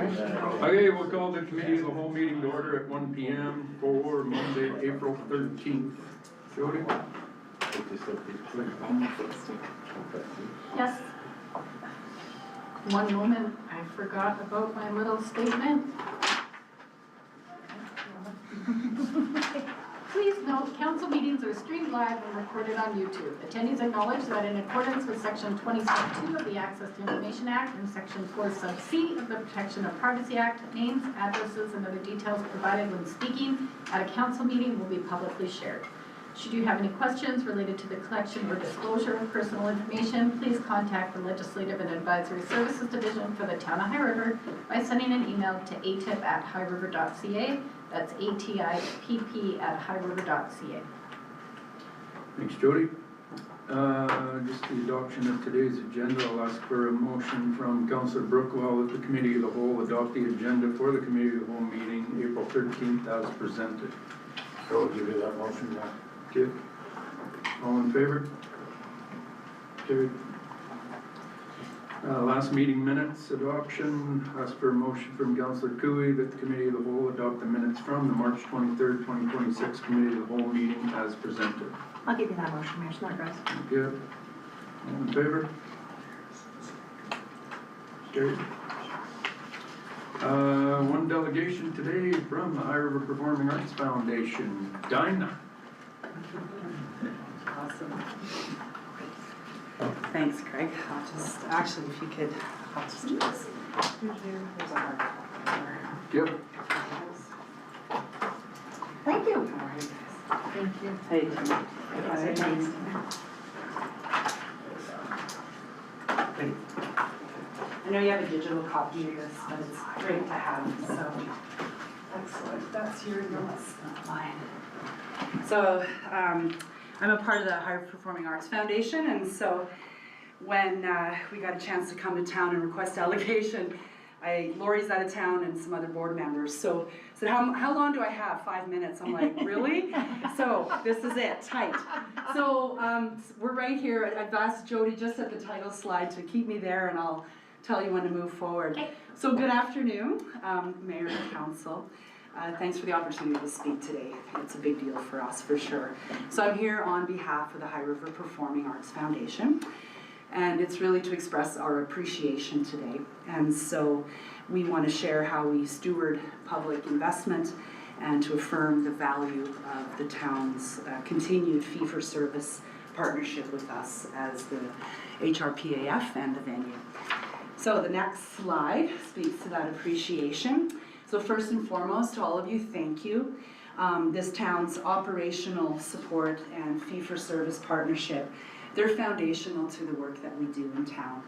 Okay, we'll call the committee of the whole meeting to order at 1 p.m. for Monday, April 13th. Jody? Yes. One moment, I forgot about my little statement. Please note, council meetings are streamed live and recorded on YouTube. Attendees acknowledge that in accordance with Section 20 Sub 2 of the Access to Information Act and Section 4 Sub C of the Protection of Privacy Act, names, addresses, and other details provided when speaking at a council meeting will be publicly shared. Should you have any questions related to the collection or disclosure of personal information, please contact the Legislative and Advisory Services Division for the Town of High River by sending an email to atip@highriver.ca. That's ATIPP@highriver.ca. Thanks, Jody. Just the adoption of today's agenda, I'll ask for a motion from Councillor Brookwell that the Committee of the Whole adopt the agenda for the Committee of the Whole meeting April 13th as presented. So I'll give you that motion now. Okay. All in favor? Carried. Last meeting minutes adoption. Ask for a motion from Councillor Cooey that the Committee of the Whole adopt the minutes from the March 23rd, 2026 Committee of the Whole meeting as presented. I'll give you that motion, Mayor Snodgrass. Good. All in favor? Carried. One delegation today from the High River Performing Arts Foundation. Dinah. Awesome. Thanks, Craig. I'll just, actually, if you could, I'll just do this. There's a hard copy. Yep. Thank you. How are you guys? Thank you. Hey, Tim. I know you have a digital copy of this, but it's great to have, so. Excellent. That's your notes, not mine. So, I'm a part of the High Performing Arts Foundation, and so when we got a chance to come to town and request delegation, Lori's out of town and some other board members. So said, how long do I have? 5 minutes. I'm like, really? So this is it, tight. So we're right here. I've asked Jody just at the title slide to keep me there, and I'll tell you when to move forward. Okay. So good afternoon, Mayor and Council. Thanks for the opportunity to speak today. It's a big deal for us, for sure. So I'm here on behalf of the High River Performing Arts Foundation, and it's really to express our appreciation today. And so we want to share how we steward public investment and to affirm the value of the town's continued fee-for-service partnership with us as the HRPAF and the venue. So the next slide speaks to that appreciation. So first and foremost, to all of you, thank you. This town's operational support and fee-for-service partnership, they're foundational to the work that we do in town.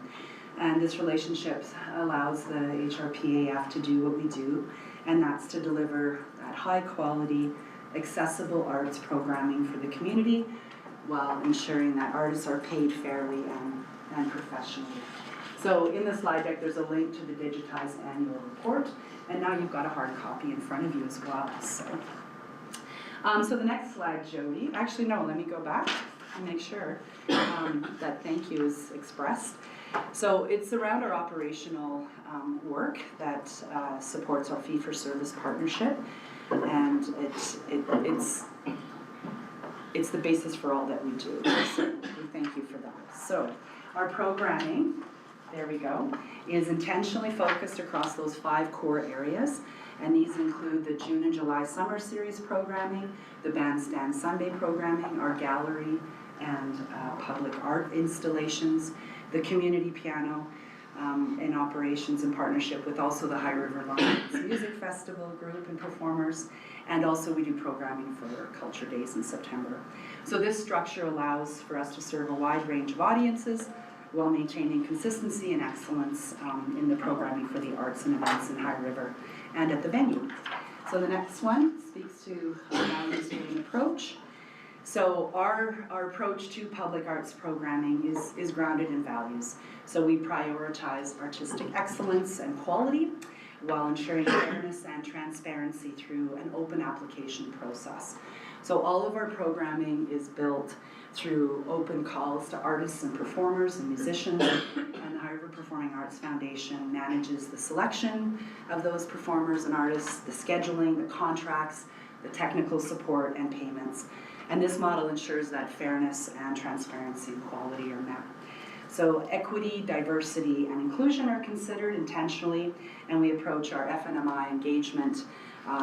And this relationship allows the HRPAF to do what we do, and that's to deliver that high-quality, accessible arts programming for the community while ensuring that artists are paid fairly and professionally. So in the slide deck, there's a link to the digitized annual report, and now you've got a hard copy in front of you as well. So the next slide, Jody. Actually, no, let me go back and make sure that thank you is expressed. So it's around our operational work that supports our fee-for-service partnership, and it's the basis for all that we do. So we thank you for that. So our programming, there we go, is intentionally focused across those 5 core areas, and these include the June and July Summer Series programming, the Bandstand Sunday programming, our gallery and public art installations, the community piano in operations in partnership with also the High River Lions Music Festival group and performers, and also we do programming for Culture Days in September. So this structure allows for us to serve a wide range of audiences while maintaining consistency and excellence in the programming for the arts and events in High River and at the venue. So the next one speaks to our values-driven approach. So our approach to public arts programming is grounded in values. So we prioritize artistic excellence and quality while ensuring fairness and transparency through an open application process. So all of our programming is built through open calls to artists and performers and musicians, and the High River Performing Arts Foundation manages the selection of those performers and artists, the scheduling, the contracts, the technical support, and payments. And this model ensures that fairness and transparency and quality are met. So equity, diversity, and inclusion are considered intentionally, and we approach our FNMI engagement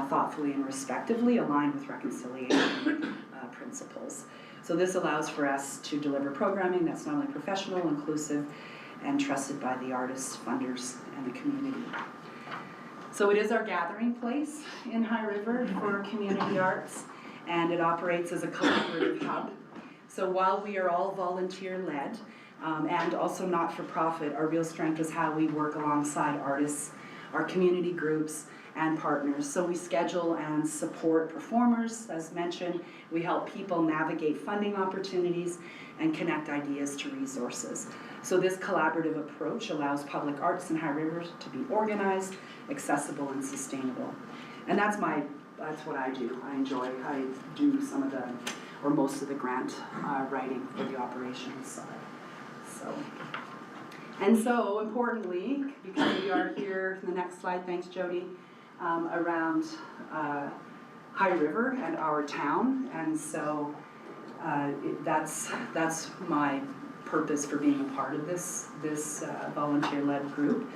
thoughtfully and respectively, aligned with reconciliation principles. So this allows for us to deliver programming that's not only professional, inclusive, and trusted by the artists, funders, and the community. So it is our gathering place in High River for community arts, and it operates as a collaborative hub. So while we are all volunteer-led and also not-for-profit, our real strength is how we work alongside artists, our community groups, and partners. So we schedule and support performers, as mentioned. We help people navigate funding opportunities and connect ideas to resources. So this collaborative approach allows public arts in High River to be organized, accessible, and sustainable. And that's what I do. I do some of the, or most of the grant writing for the operations side. So importantly, because we are here, the next slide, thanks Jody, around High River and our town, and so that's my purpose for being a part of this volunteer-led group.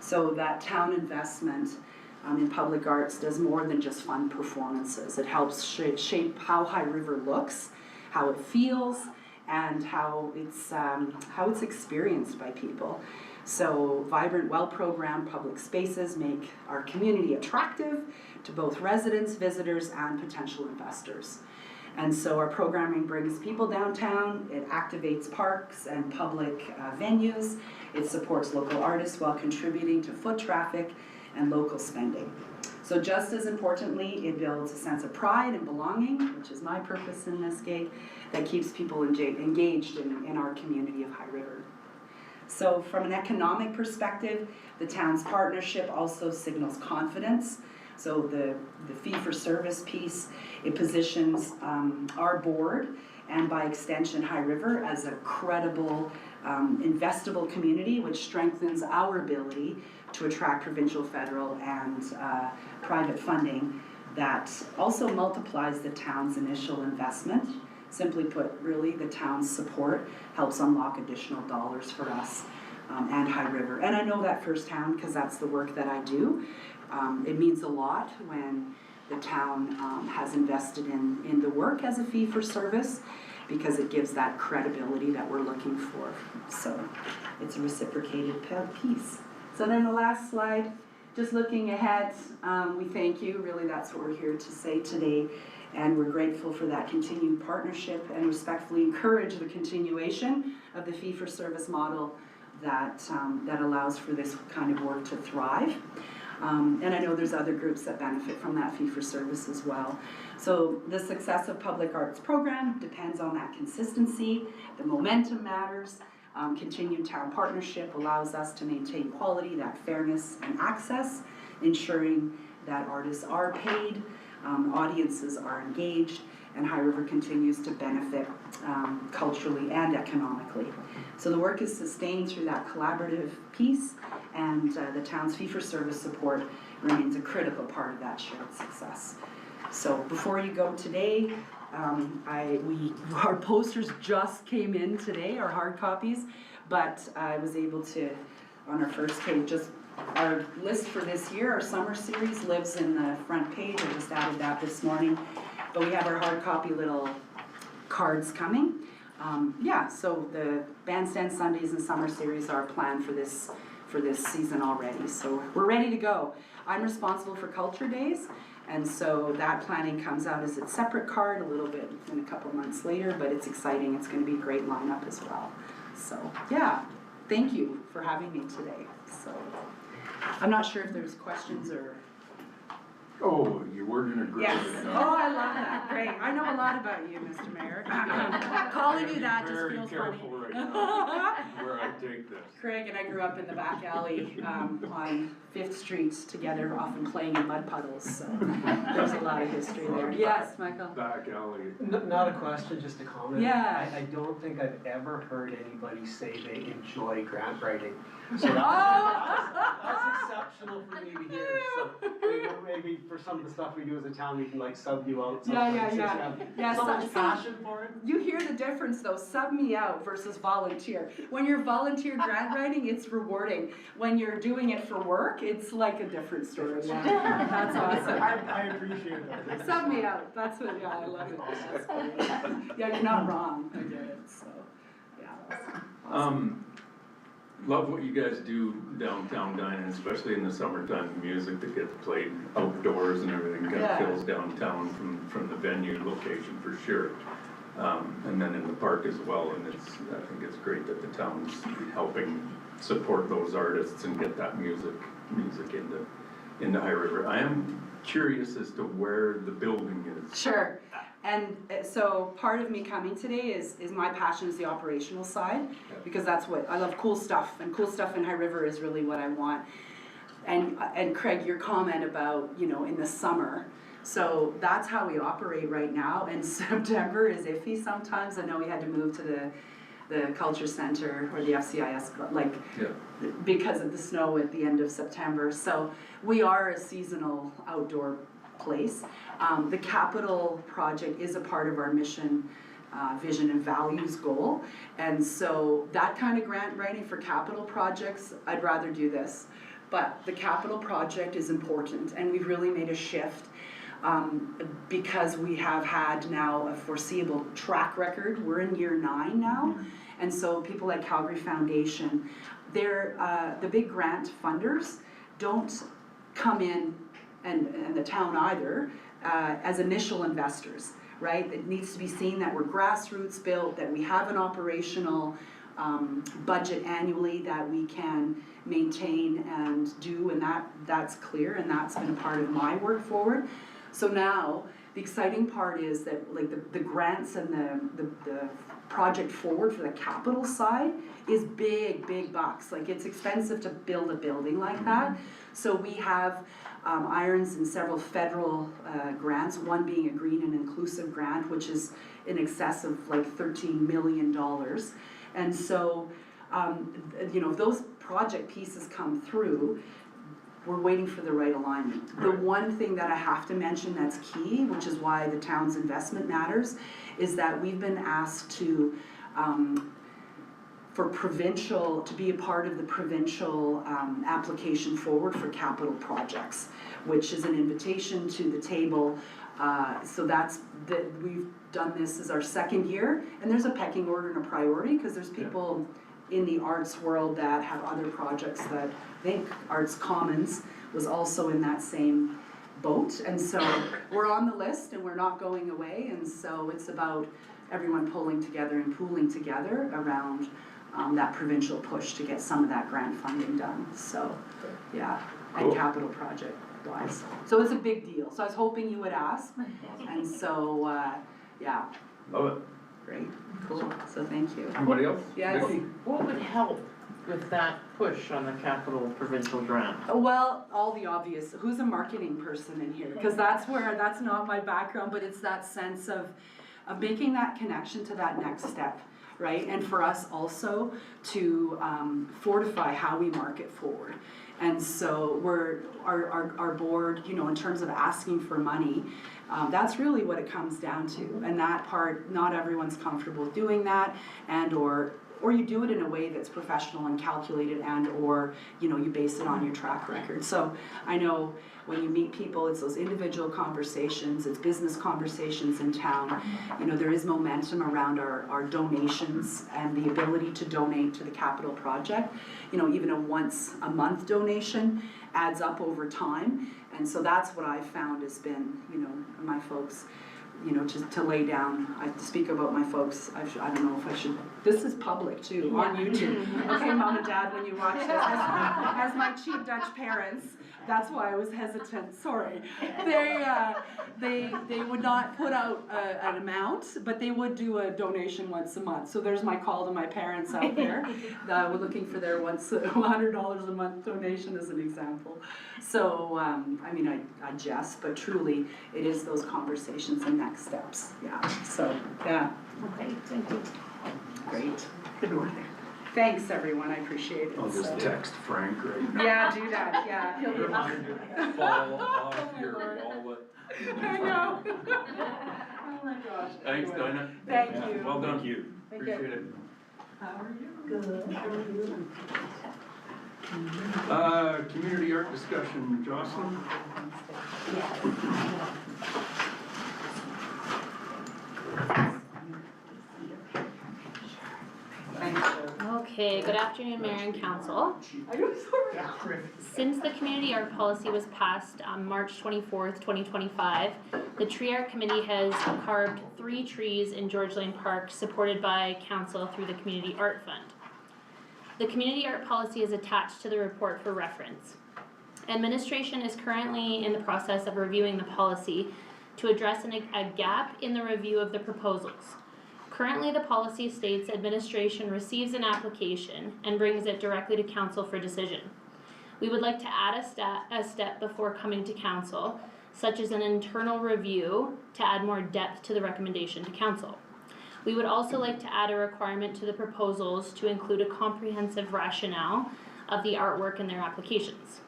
So that town investment in public arts does more than just fund performances. It helps shape how High River looks, how it feels, and how it's experienced by people. So vibrant, well-programmed public spaces make our community attractive to both residents, visitors, and potential investors. And so our programming brings people downtown, it activates parks and public venues, it supports local artists while contributing to foot traffic and local spending. So just as importantly, it builds a sense of pride and belonging, which is my purpose in this gig, that keeps people engaged in our community of High River. So from an economic perspective, the town's partnership also signals confidence. So the fee-for-service piece, it positions our board, and by extension High River, as a credible, investable community, which strengthens our ability to attract provincial, federal, and private funding that also multiplies the town's initial investment. Simply put, really, the town's support helps unlock additional dollars for us and High River. And I know that firsthand because that's the work that I do. It means a lot when the town has invested in the work as a fee-for-service, because it gives that credibility that we're looking for. So it's a reciprocated piece. So then the last slide, just looking ahead, we thank you. Really, that's what we're here to say today. And we're grateful for that continued partnership and respectfully encourage the continuation of the fee-for-service model that allows for this kind of work to thrive. And I know there's other groups that benefit from that fee-for-service as well. So the success of public arts program depends on that consistency. The momentum matters. Continued town partnership allows us to maintain quality, that fairness and access, ensuring that artists are paid, audiences are engaged, and High River continues to benefit culturally and economically. So the work is sustained through that collaborative piece, and the town's fee-for-service support remains a critical part of that shared success. So before you go today, our posters just came in today, our hard copies, but I was able to, on our first page, just our list for this year, our summer series lives in the front page. I just added that this morning. But we have our hard copy little cards coming. So the Bandstand Sundays and summer series are planned for this season already. So we're ready to go. I'm responsible for Culture Days, and so that planning comes out as its separate card a little bit in a couple months later, but it's exciting. It's going to be a great lineup as well. So yeah, thank you for having me today. So I'm not sure if there's questions or... Oh, you were gonna agree Yes. with Oh, that. I love that. Great. I know a lot about you, Mr. Mayor. Calling you that just feels Very funny. careful right now where I take this. Craig and I grew up in the back alley on Fifth Street together, often playing in mud puddles, so there's a lot of history there. Yes, Michael? Back alley. Not a question, just a comment. Yeah. I don't think I've ever heard anybody say they enjoy grant writing. So that's exceptional for me to hear, so maybe for some of the stuff we do as a town, we can like sub you out sometimes. Yeah, So much see, passion for it. you hear the difference though, sub me out versus volunteer. When you're volunteer grant writing, it's rewarding. When you're doing it for work, it's like a different story. Yeah. That's awesome. I appreciate that. Sub me out, that's what, yeah, I love it. That's great. Yeah, you're not wrong, I get it, so, yeah. That's awesome. Love what you guys do downtown dining, especially in the summertime, the music that gets played outdoors and everything kind Yeah. of fills downtown from the venue location for sure. And then in the park as well, and I think it's great that the town's helping support those artists and get that music into High River. I am curious as to where the building is. Sure, and so part of me coming today is my passion is the operational side, because that's what, I love cool stuff, and cool stuff in High River is really what I want. And Craig, your comment about, in the summer, so that's how we operate right now, and September is iffy sometimes. I know we had to move to the Culture Center or the FCIS, because of the snow at the end of September. So we are a seasonal outdoor place. The capital project is a part of our mission, vision and values goal. And so that kind of grant writing for capital projects, I'd rather do this. But the capital project is important, and we've really made a shift because we have had now a foreseeable track record. We're in year 9 now. And so people like Calgary Foundation, they're, the big grant funders don't come in, and the town either, as initial investors, right? It needs to be seen that we're grassroots built, that we have an operational budget annually that we can maintain and do, and that's clear, and that's been a part of my work forward. So now, the exciting part is that like the grants and the project forward for the capital side is big bucks. Like, it's expensive to build a building like that. So we have irons in several federal grants, one being a green and inclusive grant, which is in excess of like $13 million. And so, if those project pieces come through, we're waiting for the right alignment. The one thing that I have to mention that's key, which is why the town's investment matters, is that we've been asked to, to be a part of the provincial application forward for capital projects, which is an invitation to the table. So we've done this as our 2nd year, and there's a pecking order and a priority, because there's people in the arts world that have other projects that I think Arts Commons was also in that same boat. And so we're on the list and we're not going away, and so it's about everyone pulling together and pooling together around that provincial push to get some of that grant funding done. So, yeah, Cool. and capital project wise. So it's a big deal. So I was hoping you would ask, and so, yeah, Love it. great, cool, so thank you. Anybody else? Yes. Vicky? What would help with that push on the capital provincial grant? Well, all the obvious, who's a marketing person in here? Because that's not my background, but it's that sense of making that connection to that next step, right? And for us also to fortify how we market forward. And so our board, in terms of asking for money, that's really what it comes down to. And that part, not everyone's comfortable doing that, and or you do it in a way that's professional and calculated, and or you base it on your track record. So I know when you meet people, it's those individual conversations, it's business conversations in town. There is momentum around our donations and the ability to donate to the capital project. Even a once a month donation adds up over time. And so that's what I've found has been, my folks you know, to lay down, I speak about my folks, I don't know if I should, this is public too, on YouTube. Okay, Mom and Dad, when you watch this, as my cheap Dutch parents, that's why I was hesitant, sorry. They would not put out an amount, but they would do a donation once a month. So there's my call to my parents out there. We're looking for their $100 a month donation as an example. So, I mean, I jest, but truly, it is those conversations and next steps, yeah. So, yeah. Okay, thank you. Great. Good work. Thanks, everyone, I appreciate it. I'll just So- text Frank right now. Yeah, do that, yeah. He'll be Reminder, fall off your wallet. I know. Oh my gosh. Thanks, Anyway. Dinah. Thank Yeah, you. Well done. Thank you. Appreciate it. How are you? Good. How are you? Community art discussion, Jocelyn? Thank you. Okay, good afternoon, Mayor and Council. Are you sorry? Since the community art policy was passed on March 24th, 2025, the Tree Art Committee has carved 3 trees in George Lane Park supported by Council through the Community Art Fund. The community art policy is attached to the report for reference. Administration is currently in the process of reviewing the policy to address a gap in the review of the proposals. Currently, the policy states administration receives an application and brings it directly to council for decision. We would like to add a step before coming to council, such as an internal review to add more depth to the recommendation to council. We would also like to add a requirement to the proposals to include a comprehensive rationale of the artwork in their applications.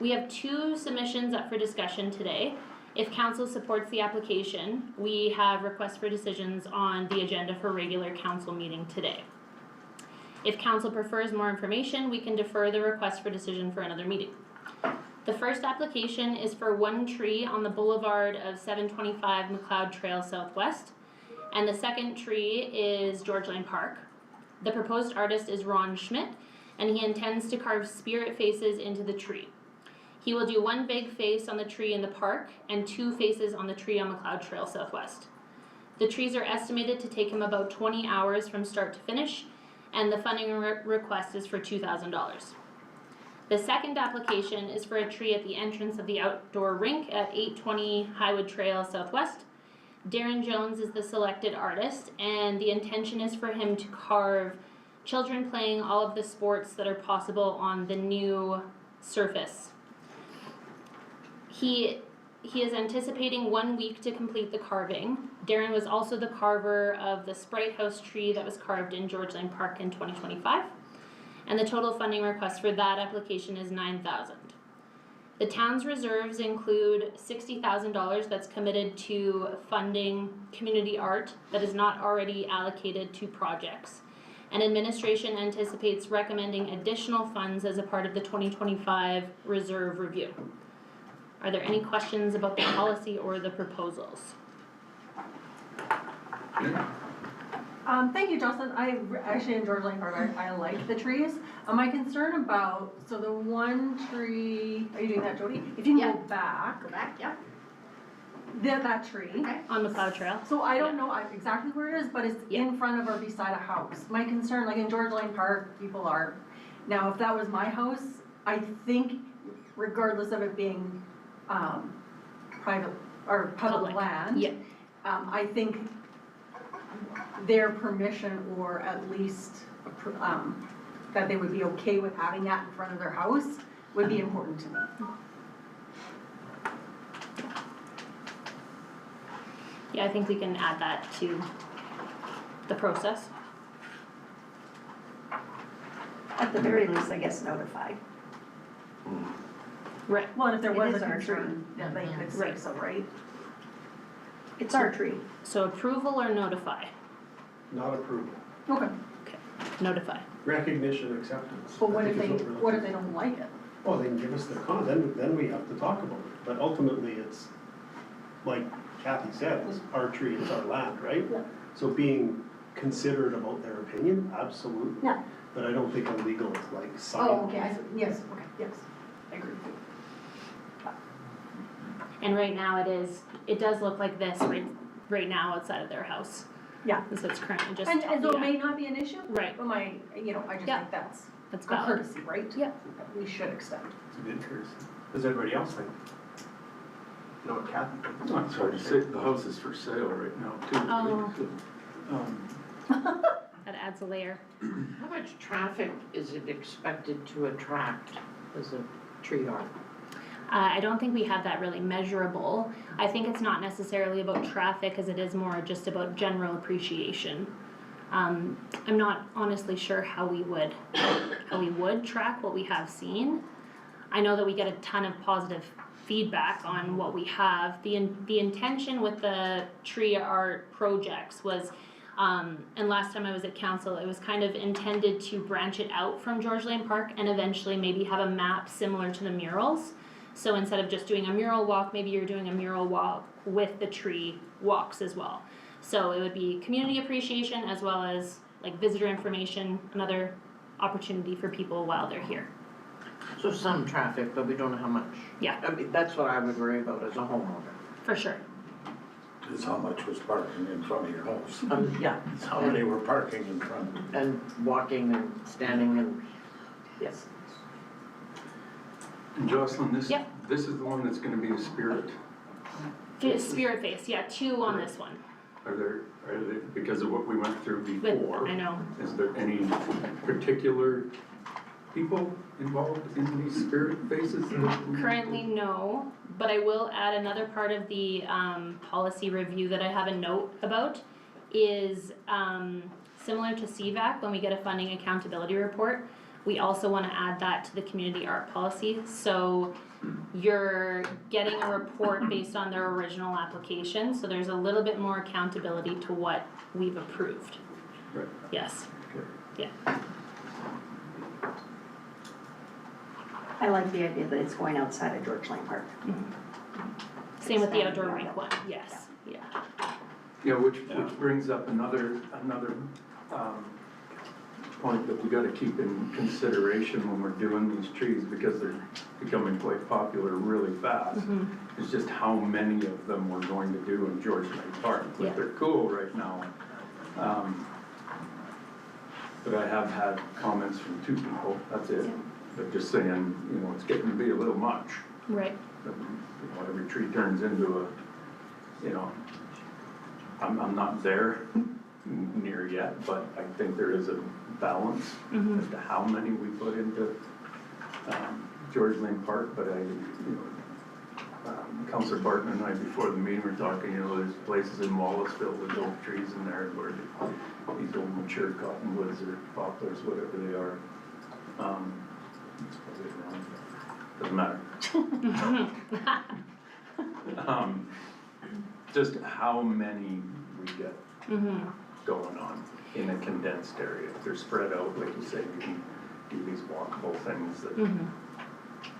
We have 2 submissions up for discussion today. If council supports the application, we have requests for decisions on the agenda for regular council meeting today. If council prefers more information, we can defer the request for decision for another meeting. The first application is for 1 tree on the boulevard of 725 McLeod Trail Southwest, and the second tree is George Lane Park. The proposed artist is Ron Schmidt, and he intends to carve spirit faces into the tree. He will do 1 big face on the tree in the park and 2 faces on the tree on McLeod Trail Southwest. The trees are estimated to take him about 20 hours from start to finish, and the funding request is for $2,000. The second application is for a tree at the entrance of the outdoor rink at 820 Highwood Trail Southwest. Darren Jones is the selected artist, and the intention is for him to carve children playing all of the sports that are possible on the new surface. He is anticipating 1 week to complete the carving. Darren was also the carver of the Sprite House tree that was carved in George Lane Park in 2025. And the total funding request for that application is $9,000. The town's reserves include $60,000 that's committed to funding community art that is not already allocated to projects. And administration anticipates recommending additional funds as a part of the 2025 reserve review. Are there any questions about the policy or the proposals? Thank you, Jocelyn. Actually in George Lane Park, I like the trees. My concern about, so the 1 tree, are you doing that, Jody? If you can go back, Go back, yeah. that tree. Okay. On McLeod Trail? So I don't know exactly where it is, but it's in front of or beside a house. My concern, like in George Lane Park, people are, now if that was my house, I think regardless of it being private or public land. Yeah. I think their permission or at least that they would be okay with having that in front of their house would be important to me. Yeah, I think we can add that to the process. At the very least, I guess notify. Right. Well, and if there It was is a our concern, then they could say Right. so, right? It's our tree. So approval or notify? Not approval. Okay. Okay, notify. Recognition, acceptance. But what I if think they, is we're what if looking they don't like it? for. Oh, they can give us their comment, then we have to talk about it. But ultimately, it's, like Kathy said, it's our tree, it's our land, right? Yeah. So being considerate about their opinion, absolutely. Yeah. But I don't think a legal, like, sign. Oh, okay, yes, okay, yes, I agree. And right now it is it does look like this right now outside of their house. Yeah. So it's currently just. And so it yeah. may not be an issue. Right. But I just Yeah. think that's That's a valid. courtesy, right? Yeah. That we should extend. It's a good courtesy. Does everybody else think? You know what Kathy thinks? Oh, it's hard to say, the house is for sale right now too. Oh. That adds a layer. How much traffic is it expected to attract as a tree yard? I don't think we have that really measurable. I think it's not necessarily about traffic as it is more just about general appreciation. I'm not honestly sure how we would track what we have seen. I know that we get a ton of positive feedback on what we have. The intention with the tree art projects was, and last time I was at council, it was kind of intended to branch it out from George Lane Park and eventually maybe have a map similar to the murals. So instead of just doing a mural walk, maybe you're doing a mural walk with the tree walks as well. So it would be community appreciation as well as like visitor information, another opportunity for people while they're here. So some traffic, but we don't know how much. Yeah. I mean, that's what I would worry about as a homeowner. For sure. Is how much was parking in front of your house? Yeah. It's how many were parking in front? And walking and standing and, yes. And Jocelyn, Yep. this is the one that's gonna be a spirit. Spirit face, yeah, 2 on this one. Are there, because of what we went through before? I know. Is there any particular people involved in these spirit faces? Currently, no, but I will add another part of the policy review that I have a note about is similar to CVAC, when we get a funding accountability report, we also want to add that to the community art policy. So you're getting a report based on their original application, so there's a little bit more accountability to what we've approved. Right. Yes. Okay. Yeah. I like the idea that it's going outside of George Lane Park. Same with the outdoor rink one, yes, yeah. Yeah, which brings up another point that we gotta keep in consideration when we're doing these trees, because they're becoming quite popular really fast. It's just how many of them we're going to do in George Lane Park, Yeah. but they're cool right now. But I have had comments from 2 people, that's it. But just saying, it's getting to be a little much. Right. Every tree turns into I'm not there near yet, but I think there is a balance as to how many we put into George Lane Park, but Councillor Barton and I, before the meeting, were talking, there's places in Wallaceville with oak trees in there where these old mature cottonwoods or poplars, whatever they are. It's probably wrong, doesn't matter. Just how many we get going on in a condensed area. If they're spread out, like you say, you can do these walkable things that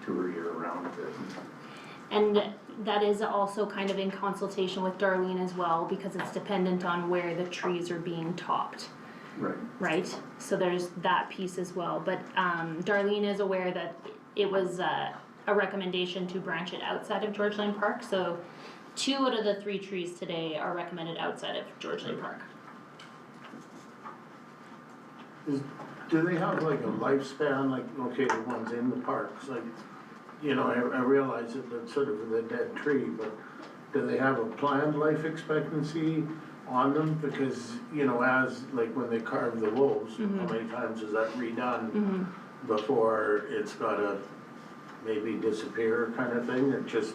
tour you around a bit. And that is also kind of in consultation with Darlene as well, because it's dependent on where the trees are being topped. Right. Right? So there's that piece as well. But Darlene is aware that it was a recommendation to branch it outside of George Lane Park. So 2 out of the 3 trees today are recommended outside of George Lane Park. Do they have like a lifespan, like, okay, the ones in the parks, like, I realize that that's sort of the dead tree, but do they have a planned life expectancy on them? Because, as, like, when they carve the wolves, how many times is that redone before it's gotta maybe disappear kind of thing? It just,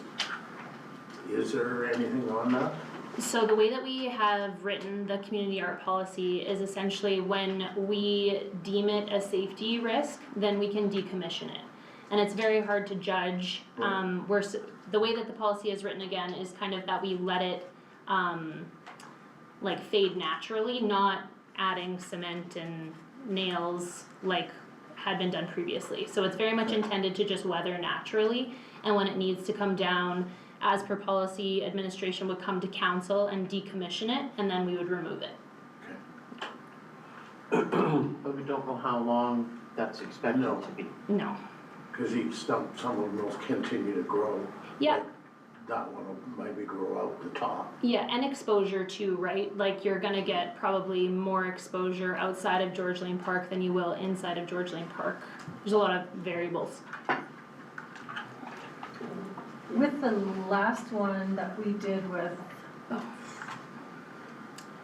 is there anything on that? So the way that we have written the community art policy is essentially when we deem it a safety risk, then we can decommission it. And it's very hard to judge. The way that the policy is written again is kind of that we let it fade naturally, not adding cement and nails like had been done previously. So it's very much intended to just weather naturally, and when it needs to come down, as per policy, administration would come to council and decommission it, and then we would remove it. But we don't know how long that's expected to be. No. Because each stump, some of them will continue to grow. Yeah. Like that one will maybe grow out the top. Yeah, and exposure too, right? Like you're gonna get probably more exposure outside of George Lane Park than you will inside of George Lane Park. There's a lot of variables. With the last one that we did with,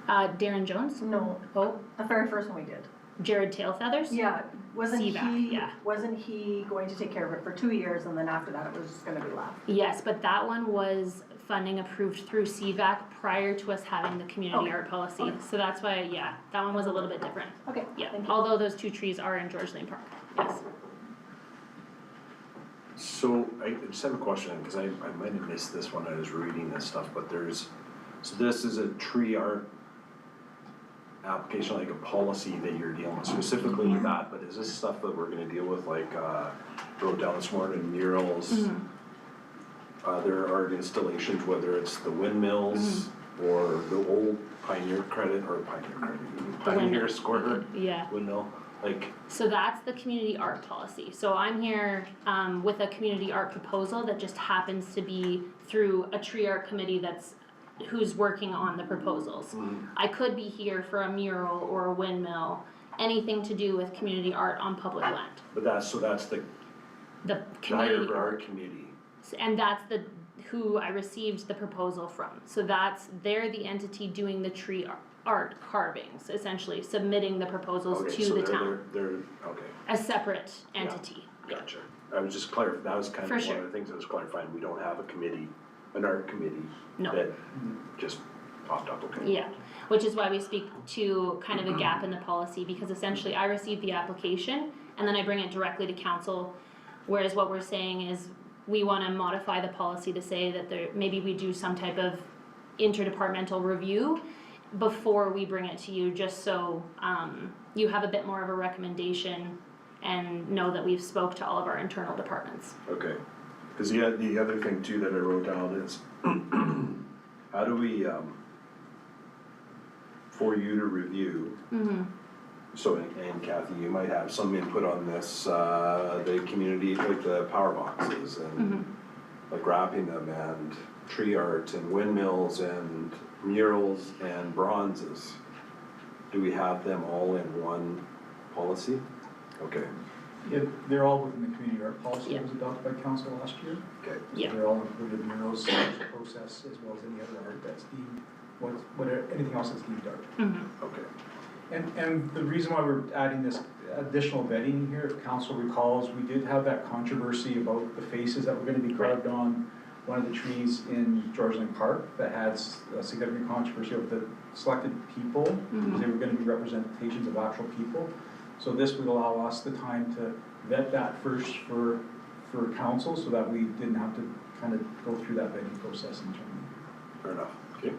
Darren Jones? no, Oh, the very first one we did. Jared Tailfeathers? Yeah, CVAC, yeah. wasn't he going to take care of it for 2 years and then after that it was gonna be left? Yes, but that one was funding approved through CVAC prior to us having the community Okay. art policy. Okay. So that's why, yeah, that one was a little bit different. Okay, Yeah, thank you. although those 2 trees are in George Lane Park, yes. So I just have a question, because I might have missed this when I was reading this stuff, but so this is a tree art application, like a policy that you're dealing with, specifically with that, but is this stuff that we're gonna deal with, like, wrote down this morning, murals, other art installations, whether it's the windmills, or the old Pioneer windmill. Square Yeah. windmill, like, So that's the community art policy. So I'm here with a community art proposal that just happens to be through a tree art committee who's working on the proposals. I could be here for a mural or a windmill, anything to do with community art on public land. but that's the The community Niagara art, Art Committee. and that's who I received the proposal from. So they're the entity doing the tree art carvings, essentially submitting the proposals Okay, to so the town. they're, okay. A separate entity. Yeah. Gotcha. I was just clarifying, that was kind of For one sure. of the things I was clarifying, we don't have a committee, an art committee No. that just popped up, okay? Yeah, which is why we speak to kind of a gap in the policy, because essentially I receive the application and then I bring it directly to council. Whereas what we're saying is we wanna modify the policy to say that maybe we do some type of interdepartmental review before we bring it to you, just so, you have a bit more of a recommendation and know that we've spoke to all of our internal departments. Okay, cause the other thing too that I wrote down is, how do we, for you to review, so, and Kathy, you might have some input on this, the community, like the power boxes and like wrapping them and tree art and windmills and murals and bronzes. Do we have them all in one policy? Okay, Yeah, they're all within the community art policy Yeah. that was adopted by council last year. okay, Yeah. So they're all included in murals, process, as well as any other art that's deemed, anything else that's deemed art. okay. And the reason why we're adding this additional vetting here, if council recalls, we did have that controversy about the faces that were gonna be carved on one of the trees in George Lane Park that had a significant controversy of the selected people, because they were gonna be representations of actual people. So this would allow us the time to vet that first for council, so that we didn't have to kind of go through that vetting process internally. Fair enough, okay.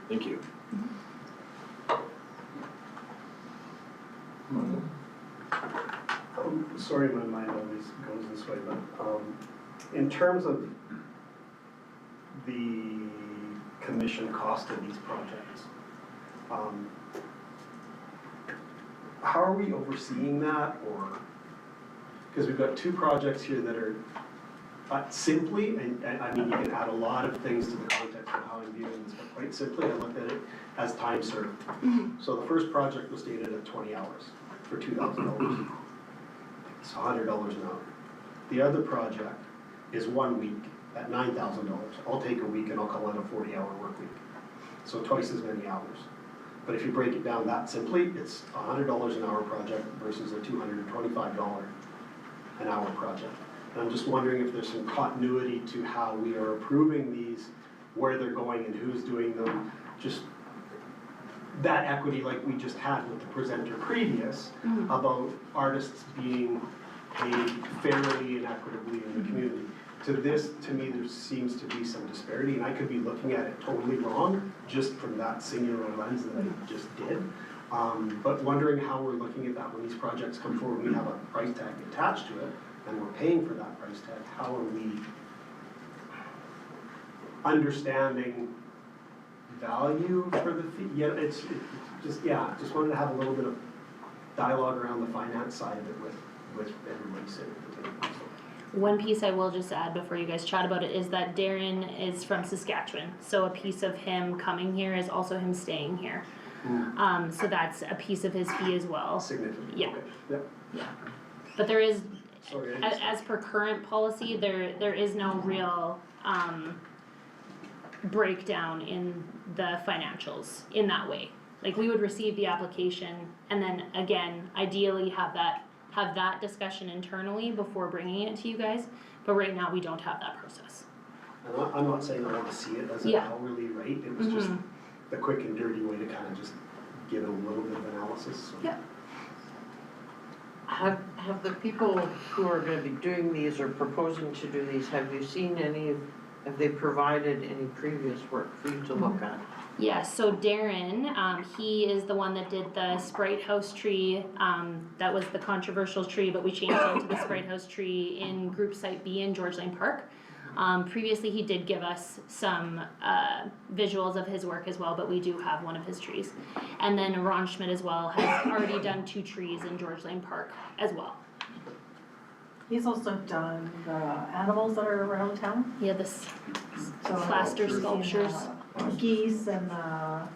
Thank you. Sorry, my mind always goes this way, but in terms of the commission cost of these projects, how are we overseeing that, or, because we've got two projects here that are simply, and I mean, you can add a lot of things to the context of how I'm viewing this, but quite simply, I looked at it as time served. So the first project was stated at 20 hours for $2,000. It's $100 an hour. The other project is 1 week at $9,000. I'll take a week and I'll call it a 40-hour work week. So twice as many hours. But if you break it down that simply, it's a $100 an hour project versus a $225 an hour project. And I'm just wondering if there's some continuity to how we are approving these, where they're going and who's doing them, just that equity like we just had with the presenter previous about artists being paid fairly and equitably in the community. To this, to me, there seems to be some disparity, and I could be looking at it totally wrong, just from that singular lens that I just did. But wondering how we're looking at that when these projects come forward, we have a price tag attached to it, and we're paying for that price tag. How are we understanding value for the fee? Yeah, just wanted to have a little bit of dialogue around the finance side of it with everybody sitting at the table. So. One piece I will just add before you guys chat about it is that Darren is from Saskatchewan, so a piece of him coming here is also him staying here. So that's a piece of his fee as well. Significant, Yeah. okay, yep. Yeah. But there is, Sorry, as per current policy, there is no real, breakdown in the financials in that way. Like, we would receive the application and then again, ideally have that discussion internally before bringing it to you guys, but right now we don't have that process. And I'm not saying I want to see it as an Yeah. hourly rate, it was just the quick and dirty way to kind of just give it a little bit of analysis. So. Yeah. Have the people who are gonna be doing these or proposing to do these, have you seen have they provided any previous work for you to look at? Yeah, so Darren, he is the one that did the Sprite House tree, that was the controversial tree, but we changed it to the Sprite House tree in Group Site B in George Lane Park. Previously, he did give us some visuals of his work as well, but we do have one of his trees. And then Ron Schmidt as well has already done 2 trees in George Lane Park as well. He's also done the animals that are around town. Yeah, this So plaster we've seen, sculptures. Geese and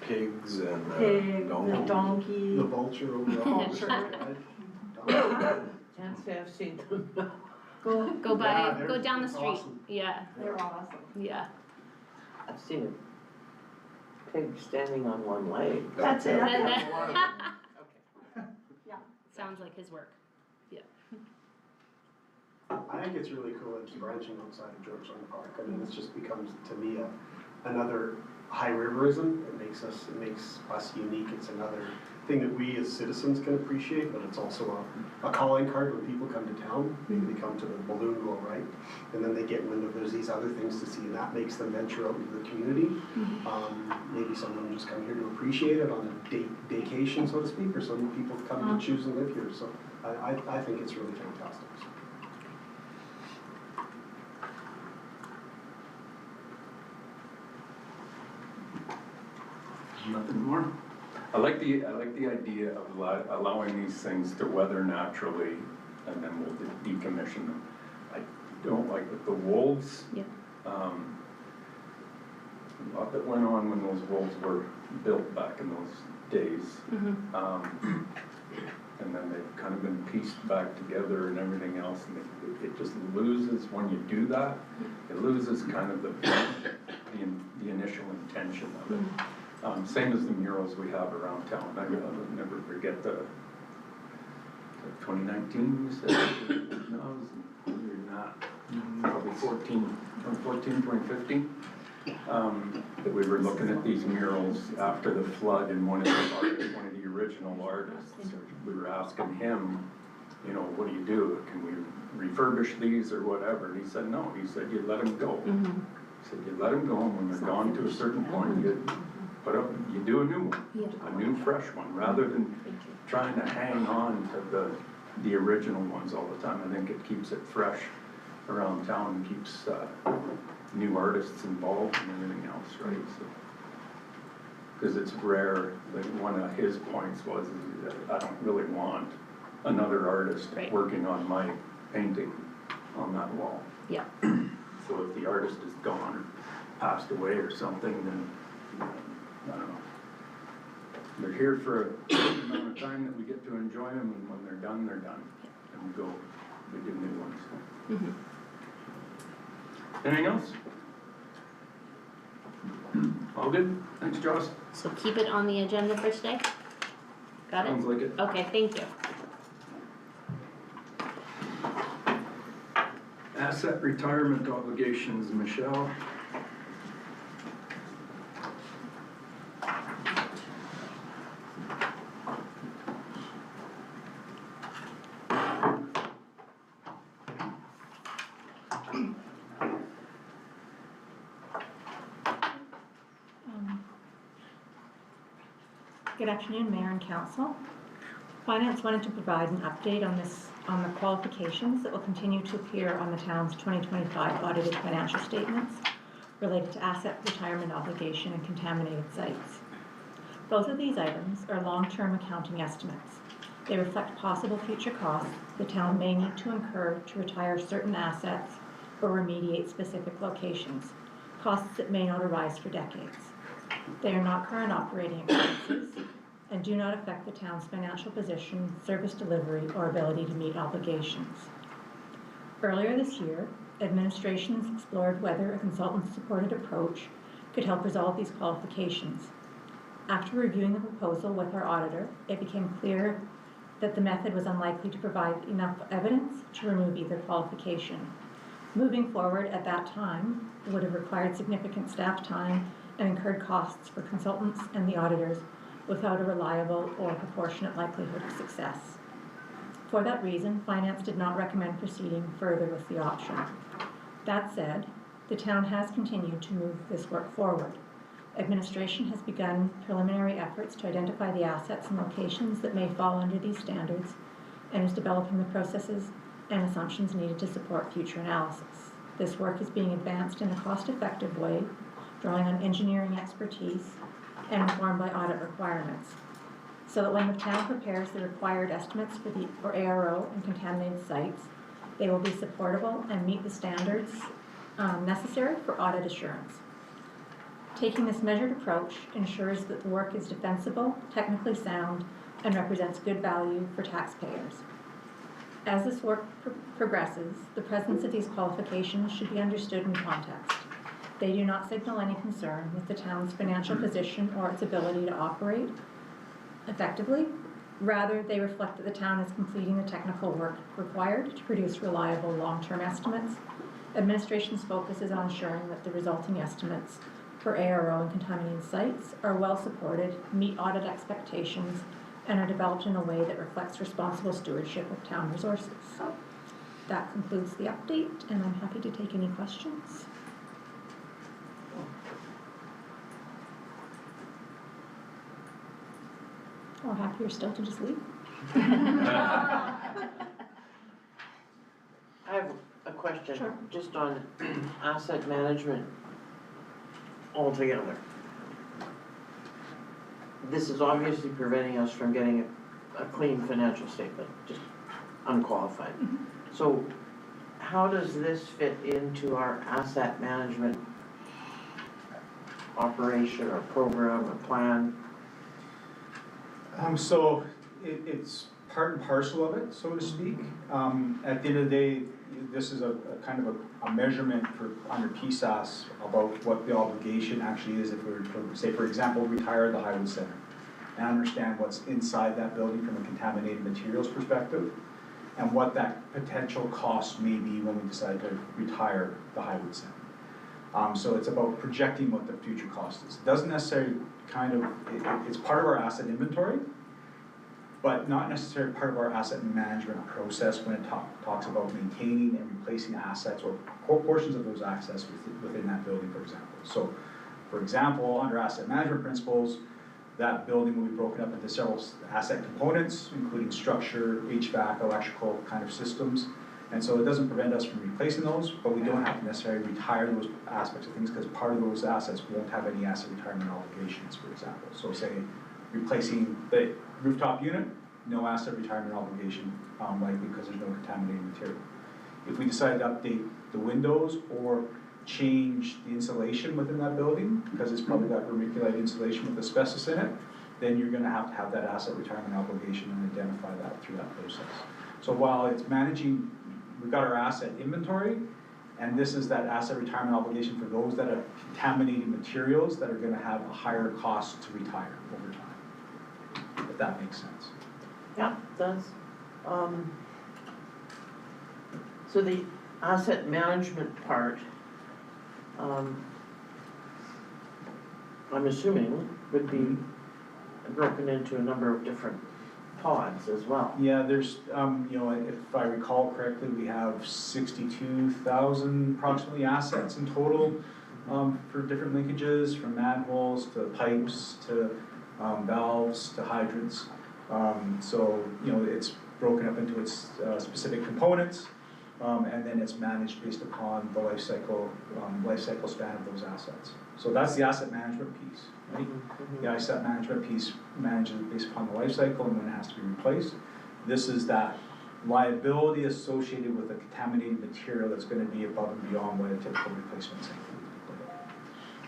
Pigs and pig, the donkey. donkey. The vulture over the Vulture. Can't say I've seen them. Go by, Yeah, go they're- down the it's street. awesome. Yeah, They're awesome. yeah. I've seen a pig standing on one leg. That's it. Sounds like his work. I think it's really cool that it's branching outside of George Lane Park. I mean, it's just becomes, to me, another high riverism. It makes us unique. It's another thing that we as citizens can appreciate, but it's also a calling card when people come to town. Maybe they come to the balloon glow, right? And then they get wind of there's these other things to see, and that makes them venture out into the community. Maybe some of them just come here to appreciate it on a vacation, so to speak, or some people come and choose and live here. So I think it's really fantastic. So. Nothing more? I like the idea of allowing these things to weather naturally, and then we'll decommission them. I don't like with the wolves. Yeah. A lot that went on when those wolves were built back in those days. And then they've kind of been pieced back together and everything else, and it just loses, when you do that, it loses kind of the initial intention of it. Same as the murals we have around town. I will never forget the 2019, you said? No, it was not. Probably 2015. That we were looking at these murals after the flood, and one of the original artists, we were asking him, you know, what do you do? Can we refurbish these or whatever? And he said, no. He said, you let them go. He said, you let them go, and when they're gone to a certain point, you do a new one, a new fresh one, rather than trying to hang on to the original ones all the time. I think it keeps it fresh around town and keeps new artists involved and everything else, right? So, because it's rare, like one of his points was that I don't really want another artist working on my painting on that wall. Yeah. So if the artist is gone or passed away or something, then I don't know. They're here for a certain amount of time that we get to enjoy them, and when they're done, they're done. And we do new ones. Anything else? All good? Thanks, Joss. So keep it on the agenda for today? Got it? Sounds like it. Okay, thank you. Asset retirement obligations, Michelle. Good afternoon, Mayor and Council. Finance wanted to provide an update on the qualifications that will continue to appear on the town's 2025 audited financial statements related to asset retirement obligation and contaminated sites. Both of these items are long-term accounting estimates. They reflect possible future costs the town may need to incur to retire certain assets or remediate specific locations, costs that may not arise for decades. They are not current operating expenses and do not affect the town's financial position, service delivery, or ability to meet obligations. Earlier this year, administrations explored whether a consultant-supported approach could help resolve these qualifications. After reviewing the proposal with our auditor, it became clear that the method was unlikely to provide enough evidence to remove either qualification. Moving forward at that time would have required significant staff time and incurred costs for consultants and the auditors without a reliable or proportionate likelihood of success. For that reason, Finance did not recommend proceeding further with the option. That said, the town has continued to move this work forward. Administration has begun preliminary efforts to identify the assets and locations that may fall under these standards and is developing the processes and assumptions needed to support future analysis. This work is being advanced in a cost-effective way, drawing on engineering expertise and informed by audit requirements, so that when the town prepares the required estimates for ARO and contaminated sites, they will be supportable and meet the standards necessary for audit assurance. Taking this measured approach ensures that the work is defensible, technically sound, and represents good value for taxpayers. As this work progresses, the presence of these qualifications should be understood in context. They do not signal any concern with the town's financial position or its ability to operate effectively. Rather, they reflect that the town is completing the technical work required to produce reliable long-term estimates. Administration's focus is on ensuring that the resulting estimates for ARO and contaminated sites are well supported, meet audit expectations, and are developed in a way that reflects responsible stewardship of town resources. That concludes the update, and I'm happy to take any questions. Or happier still to just leave. I have a question. Sure. Just on asset management altogether. This is obviously preventing us from getting a clean financial statement, just unqualified. Mm-hmm. So how does this fit into our asset management operation or program or plan? So it's part and parcel of it, so to speak. At the end of the day, this is a kind of a measurement for under PSAS about what the obligation actually is if we were to, say, for example, retire the Highwood Center and understand what's inside that building from a contaminated materials perspective and what that potential cost may be when we decide to retire the Highwood Center. So it's about projecting what the future cost is. It doesn't necessarily it's part of our asset inventory, but not necessarily part of our asset management process when it talks about maintaining and replacing assets or portions of those assets within that building, for example. So, for example, under asset management principles, that building will be broken up into several asset components, including structure, HVAC, electrical kind of systems. And so it doesn't prevent us from replacing those, but we don't have to necessarily retire those aspects of things because part of those assets won't have any asset retirement obligations, for example. So say replacing the rooftop unit, no asset retirement obligation, likely because there's no contaminated material. If we decide to update the windows or change the insulation within that building, because it's probably got vermiculite insulation with asbestos in it, then you're gonna have that asset retirement obligation and identify that through that process. So while it's managing, we've got our asset inventory, and this is that asset retirement obligation for those that have contaminated materials that are gonna have a higher cost to retire over time, if that makes sense. Yeah, it does. So the asset management part, I'm assuming would be broken into a number of different pods as well. Yeah, there's, if I recall correctly, we have 62,000 approximately assets in total for different linkages, from manholes to pipes to valves to hydrants. So, it's broken up into its specific components, and then it's managed based upon the life cycle span of those assets. So that's the asset management piece, right? The asset management piece manages based upon the life cycle and when it has to be replaced. This is that liability associated with a contaminated material that's gonna be above and beyond what a typical replacement sink would be.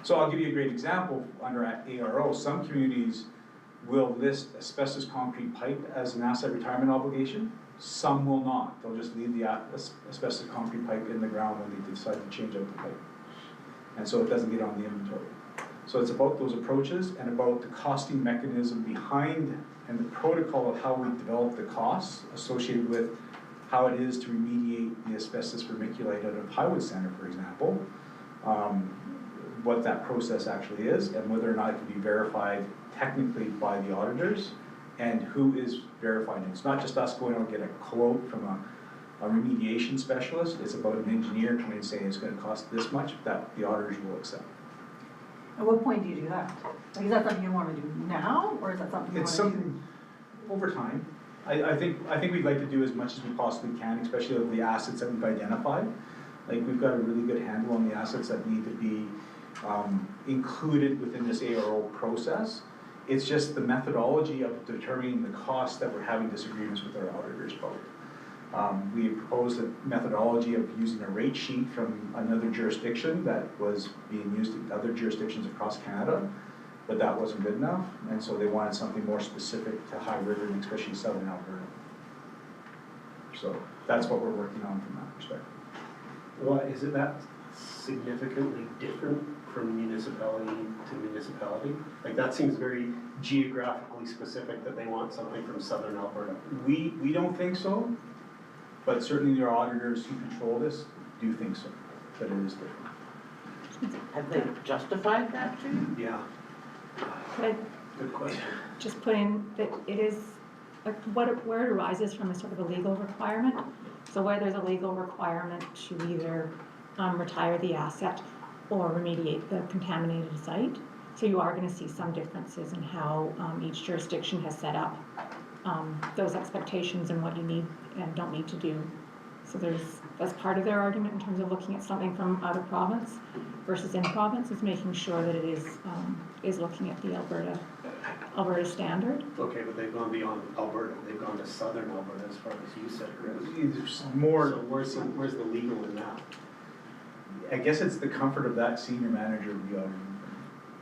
So I'll give you a great example under ARO. Some communities will list asbestos concrete pipe as an asset retirement obligation. Some will not. They'll just leave the asbestos concrete pipe in the ground when they decide to change out the pipe. And so it doesn't get on the inventory. So it's about those approaches and about the costing mechanism behind and the protocol of how we develop the costs associated with how it is to remediate the asbestos vermiculite out of Highwood Center, for example, what that process actually is, and whether or not it can be verified technically by the auditors, and who is verifying it. It's not just us going out and get a quote from a remediation specialist, it's about an engineer coming and saying it's gonna cost this much, that the auditors will accept. At what point do you do that? Like, is that something you wanna do now, or is that something you It's wanna do? something over time. I think we'd like to do as much as we possibly can, especially of the assets that we've identified. Like, we've got a really good handle on the assets that need to be included within this ARO process. It's just the methodology of determining the cost that we're having disagreements with our auditors about. We proposed a methodology of using a rate sheet from another jurisdiction that was being used in other jurisdictions across Canada, but that wasn't good enough, and so they wanted something more specific to High River and especially Southern Alberta. So that's what we're working on from that perspective. Well, is it that significantly different from municipality to municipality? Like, that seems very geographically specific that they want something from Southern Alberta. We don't think so, but certainly your auditors who control this do think so, that it is different. Have they justified that to you? Yeah. Could I Good question. just put in that it is, like, where it arises from is sort of a legal requirement. So where there's a legal requirement to either retire the asset or remediate the contaminated site. So you are gonna see some differences in how each jurisdiction has set up those expectations and what you need and don't need to do. So that's part of their argument in terms of looking at something from out of province versus in province, is making sure that it is looking at the Alberta standard. Okay, but they've gone beyond Alberta, they've gone to Southern Alberta as far as you said, Chris. There's more. So where's the legal in that? I guess it's the comfort of that senior manager of the auditing.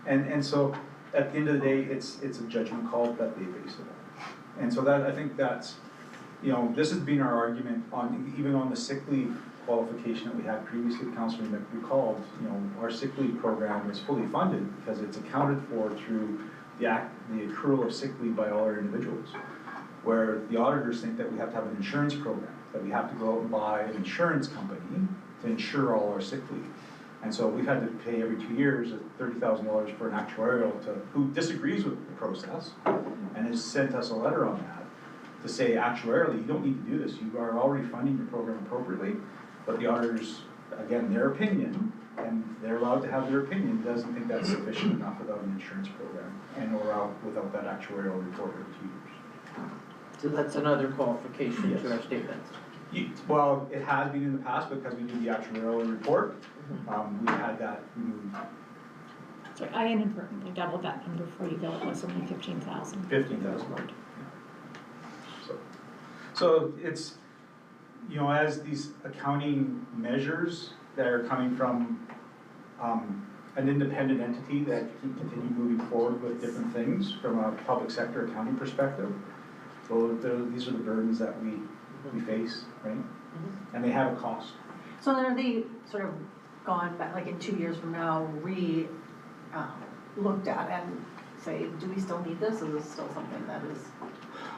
And so at the end of the day, it's a judgment call that they base it on. And so that, I think that's, this has been our argument on, even on the sick leave qualification that we had previously, Councilor Mick recalled, our sick leave program is fully funded because it's accounted for through the accrual of sick leave by all our individuals. Where the auditors think that we have to have an insurance program, that we have to go out and buy an insurance company to insure all our sick leave. And so we've had to pay every 2 years $30,000 for an actuarial who disagrees with the process and has sent us a letter on that to say actuarially, you don't need to do this, you are already funding your program appropriately, but the auditors, again, their opinion, and they're allowed to have their opinion, doesn't think that's sufficient enough without an insurance program and or without that actuarial report every 2 years. So that's another qualification Yes. to our statements. Well, it has been in the past because we do the actuarial report. We had that removed. Sorry, I inadvertently doubled that number for you, though it was only 15,000. 15,000. So it's, as these accounting measures that are coming from an independent entity that can continue moving forward with different things from a public sector accounting perspective, so these are the burdens that we face, right? And they have a cost. So then are they sort of gone back, like in 2 years from now, looked at and say, do we still need this? Is this still something that is?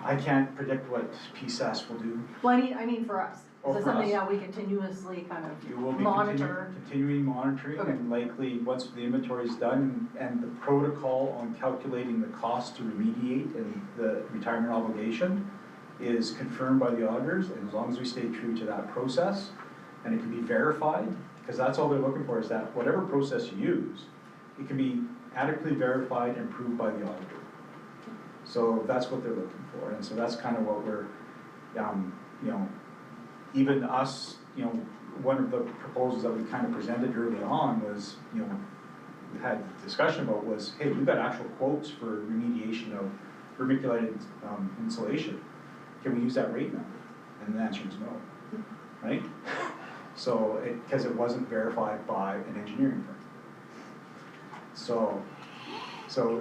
I can't predict what PSAS will do. Well, I mean for us. Oh, Is it for something us. that we continuously kind You will of be monitor? continuing monitoring, Okay. and likely, once the inventory is done and the protocol on calculating the cost to remediate and the retirement obligation is confirmed by the auditors, and as long as we stay true to that process, and it can be verified, because that's all they're looking for, is that whatever process you use, it can be adequately verified and proved by the auditor. So that's what they're looking for, and so that's kind of what we're, even us, one of the proposals that we kind of presented early on was, we had discussion about was, hey, we've got actual quotes for remediation of vermiculated insulation. can we use that rate number? And the answer is no, right? So, because it wasn't verified by an engineering firm. So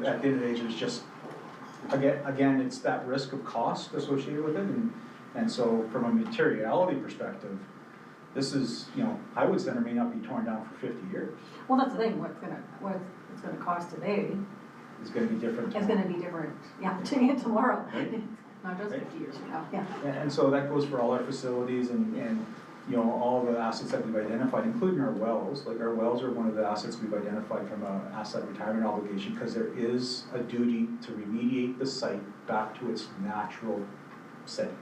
at the end of the day, there's just, again, it's that risk of cost associated with it, and so from a materiality perspective, this is, Highwood Center may not be torn down for 50 years. Well, that's the thing, what it's gonna cost today It's gonna be different. is gonna be different, today tomorrow, Right. not just Right. 50 years from now, yeah. And so that goes for all our facilities and all the assets that we've identified, including our wells. Like, our wells are one of the assets we've identified from a asset retirement obligation, because there is a duty to remediate the site back to its natural setting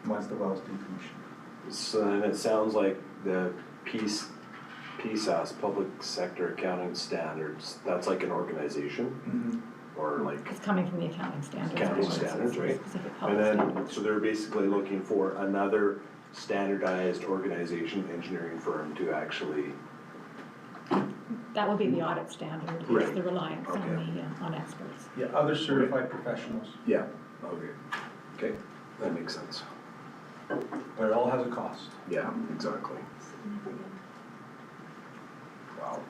once the well's decommissioned. So then it sounds like the PSAS, Public Sector Accounting Standards, that's like an organization? Or like It's coming from the accounting standards. accounting board, so it's standards, right? specific And public then, standards. so they're basically looking for another standardized organization, engineering firm to actually, That will be the audit standard, Right. it's the reliance on Okay. on experts. Yeah, other certified professionals, yeah, okay, that makes sense. but it all has a cost. Yeah, exactly. Wow.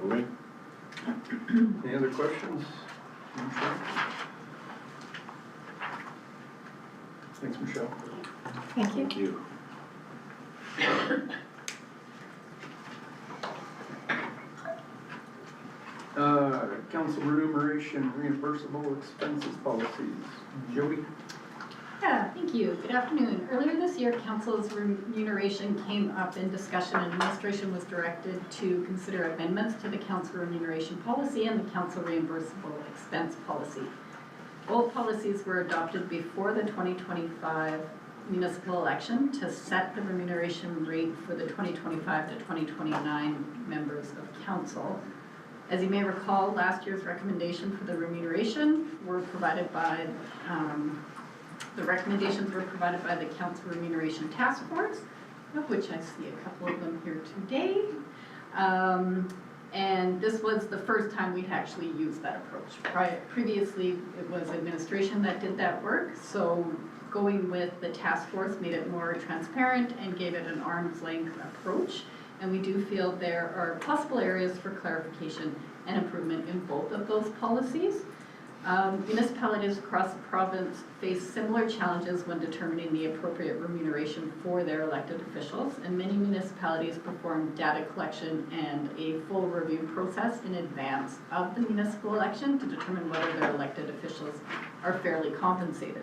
Moving? Any other questions? Michelle? Thanks, Michelle. Thank you. Thank you. Council remuneration reimbursable expenses policies. Joey? Yeah, thank you. Good afternoon. Earlier this year, council's remuneration came up in discussion, and administration was directed to consider amendments to the council remuneration policy and the council reimbursable expense policy. Both policies were adopted before the 2025 municipal election to set the remuneration rate for the 2025 to 2029 members of council. As you may recall, last year's recommendation for the remuneration were provided by the recommendations were provided by the Council Remuneration Task Force, of which I see a couple of them here today. And this was the first time we'd actually used that approach. Previously, it was administration that did that work, so going with the task force made it more transparent and gave it an arm's length approach. And we do feel there are possible areas for clarification and improvement in both of those policies. Municipalities across the province face similar challenges when determining the appropriate remuneration for their elected officials, and many municipalities perform data collection and a full review process in advance of the municipal election to determine whether their elected officials are fairly compensated.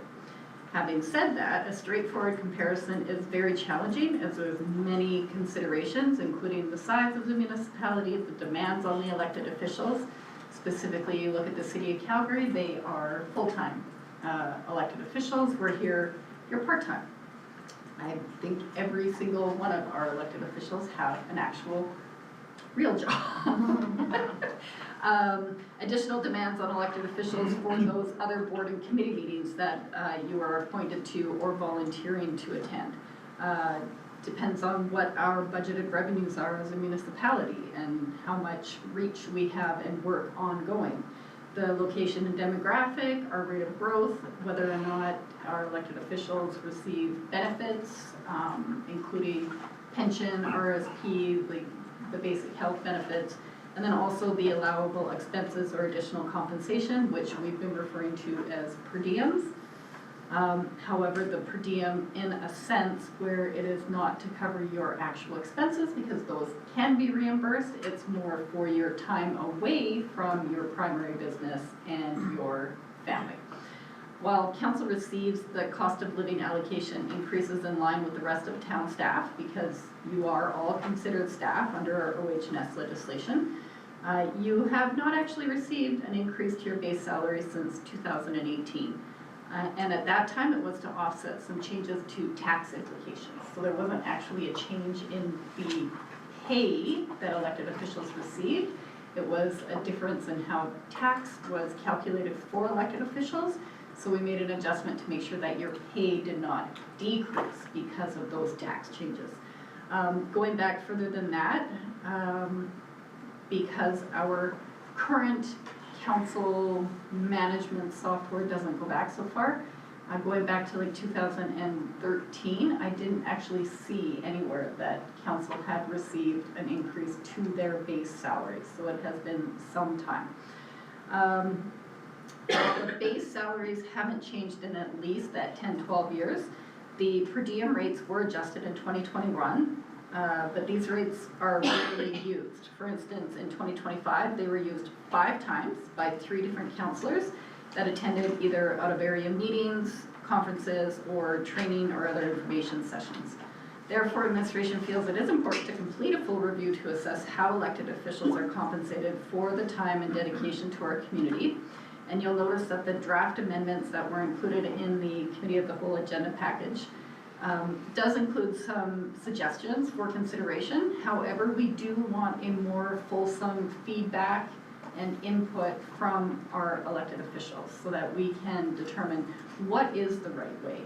Having said that, a straightforward comparison is very challenging, as there's many considerations, including the size of the municipality, the demands on the elected officials. Specifically, you look at the city of Calgary, they are full-time elected officials. We're here, you're part-time. I think every single one of our elected officials have an actual real job. Additional demands on elected officials for those other board and committee meetings that you are appointed to or volunteering to attend. Depends on what our budgeted revenues are as a municipality and how much reach we have and work ongoing. The location and demographic, our rate of growth, whether or not our elected officials receive benefits, including pension, RSP, the basic health benefits, and then also the allowable expenses or additional compensation, which we've been referring to as per diems. However, the per diem, in a sense, where it is not to cover your actual expenses, because those can be reimbursed, it's more for your time away from your primary business and your family. While council receives the cost of living allocation increases in line with the rest of town staff, because you are all considered staff under our OH&S legislation, you have not actually received an increase to your base salary since 2018. And at that time, it was to offset some changes to tax implications. So there wasn't actually a change in the pay that elected officials received. It was a difference in how tax was calculated for elected officials. So we made an adjustment to make sure that your pay did not decrease because of those tax changes. Going back further than that, because our current council management software doesn't go back so far. Going back to like 2013, I didn't actually see anywhere that council had received an increase to their base salaries, so it has been some time. The base salaries haven't changed in at least that 10-12 years. The per diem rates were adjusted in 2021, but these rates are rarely used. For instance, in 2025, they were used 5 times by 3 different counselors that attended either out of area meetings, conferences, or training or other information sessions. Therefore, administration feels it is important to complete a full review to assess how elected officials are compensated for the time and dedication to our community. And you'll notice that the draft amendments that were included in the Committee of the Whole agenda package does include some suggestions for consideration. However, we do want a more fulsome feedback and input from our elected officials so that we can determine what is the right way.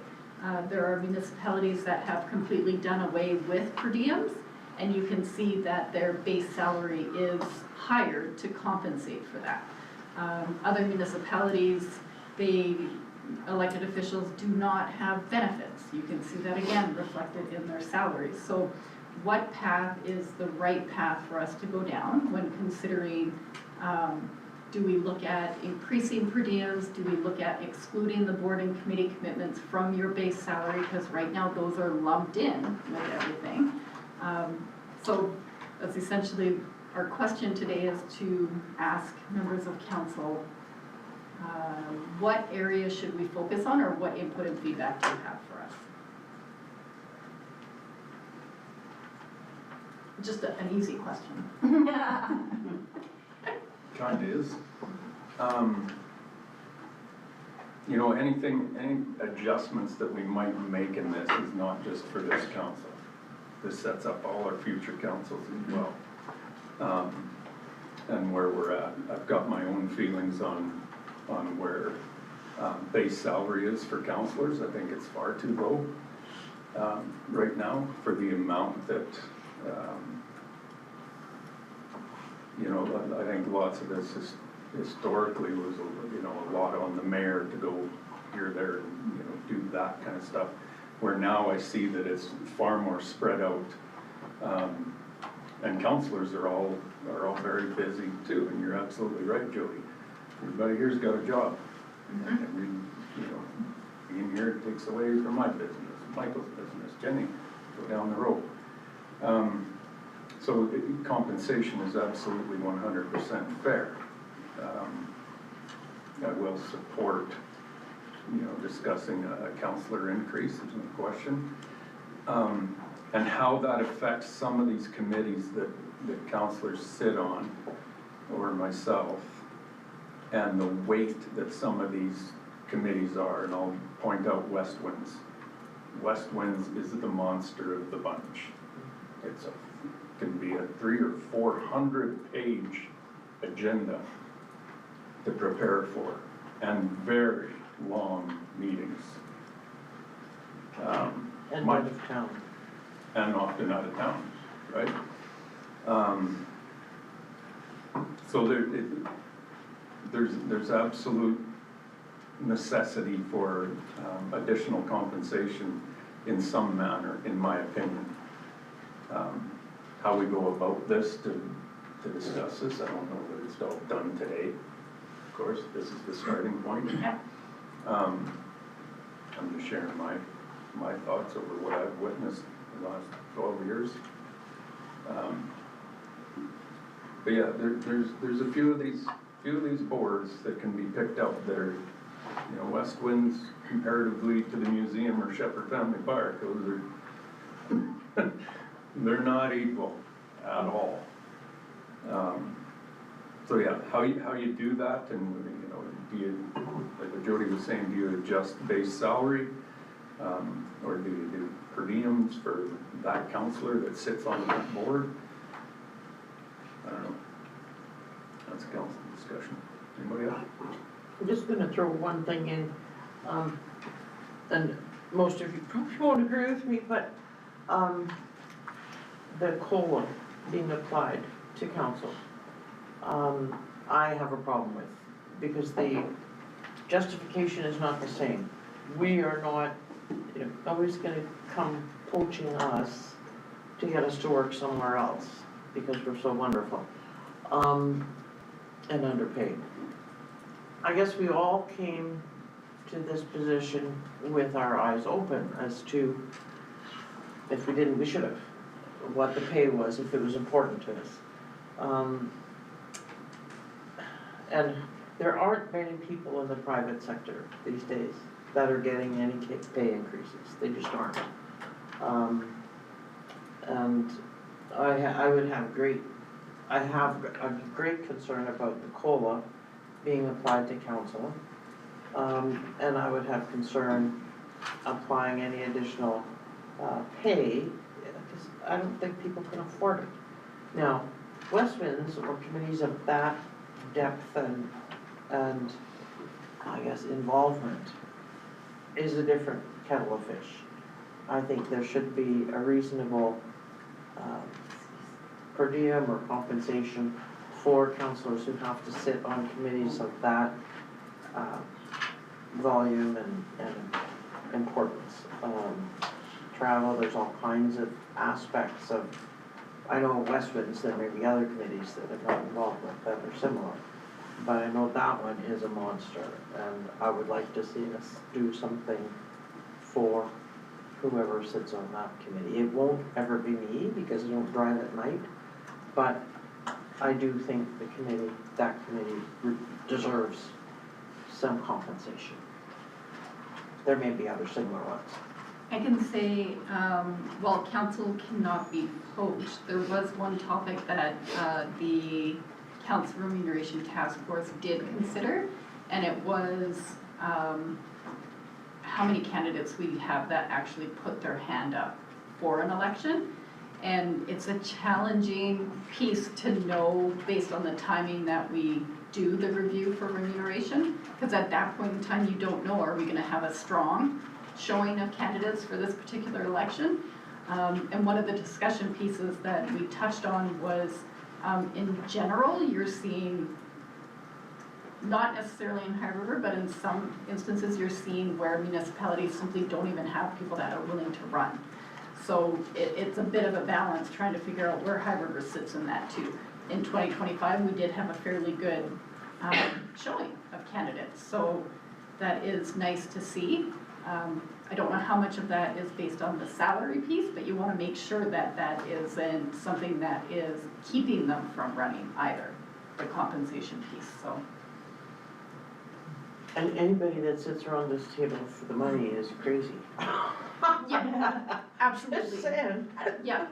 There are municipalities that have completely done away with per diems, and you can see that their base salary is higher to compensate for that. Other municipalities, elected officials do not have benefits. You can see that again reflected in their salaries. So what path is the right path for us to go down when considering, do we look at increasing per diems? Do we look at excluding the board and committee commitments from your base salary? Because right now those are lumped in with everything. So that's essentially our question today, is to ask members of council, what areas should we focus on, or what input and feedback do you have for us? Just an easy question. Kind is. You know, any adjustments that we might make in this is not just for this council. This sets up all our future councils as well. And where we're at. I've got my own feelings on where base salary is for councillors. I think it's far too low right now for the amount that, you know, I think lots of this historically was, you know, a lot on the mayor to go here, there, and, you know, do that kind of stuff. Where now I see that it's far more spread out. And councillors are all very busy too, and you're absolutely right, Jody. Everybody here's got a job. Every, you know, being here takes away from my business, Michael's business, Jenny, go down the road. So compensation is absolutely 100% fair. I will support, you know, discussing a councillor increase, there's no question. And how that affects some of these committees that councillors sit on, or myself, and the weight that some of these committees are. And I'll point out West Winds. West Winds is the monster of the bunch. Can be a 300 or 400 page agenda to prepare for, and very long meetings. And out of town. And often out of town, right? So there's absolute necessity for additional compensation in some manner, in my opinion. How we go about this to discuss this, I don't know that it's all done today. Of course, this is the starting point. I'm just sharing my thoughts over what I've witnessed the last 12 years. But yeah, there's a few of these boards that can be picked up that are, you know, West Winds comparatively to the museum or Shepherd Family Park. Those are they're not equal at all. So yeah, how you do that, and you know, do you, like what Jody was saying, do you adjust base salary, or do you do per diems for that councillor that sits on that board? I don't know. That's a council discussion. Anybody else? I'm just gonna throw one thing in, and most of you probably won't agree with me, but, the COLA being applied to council, I have a problem with. because the justification is not the same. We are not, nobody's gonna come poaching us to get us to work somewhere else because we're so wonderful, and underpaid. I guess we all came to this position with our eyes open as to, if we didn't, we should have, what the pay was, if it was important to us. And there aren't many people in the private sector these days that are getting any pay increases, they just aren't. And I would have I have a great concern about the COLA being applied to council. And I would have concern applying any additional pay, because I don't think people can afford it. Now, Westmans or committees of that depth and I guess involvement is a different kettle of fish. I think there should be a reasonable per diem or compensation for councillors who have to sit on committees of that volume and importance. Travel, there's all kinds of aspects of, I know Westwinds, there may be other committees that have got involved with that are similar, but I know that one is a monster, and I would like to see us do something for whoever sits on that committee. It won't ever be me because I don't drive at night, but I do think that committee deserves some compensation. There may be other similar ones. I can say, while council cannot be poached, there was one topic that the council remuneration task force did consider, and it was how many candidates we have that actually put their hand up for an election. And it's a challenging piece to know based on the timing that we do the review for remuneration, because at that point in time you don't know, are we going to have a strong showing of candidates for this particular election? And one of the discussion pieces that we touched on was, in general, you're seeing, not necessarily in High River, but in some instances you're seeing where municipalities simply don't even have people that are willing to run. So it's a bit of a balance trying to figure out where High River sits in that too. In 2025, we did have a fairly good showing of candidates, so that is nice to see. I don't know how much of that is based on the salary piece, but you want to make sure that that isn't something that is keeping them from running either, the compensation piece, so. And anybody that sits around this table for the money is crazy. Yeah, absolutely. Just saying. Yeah,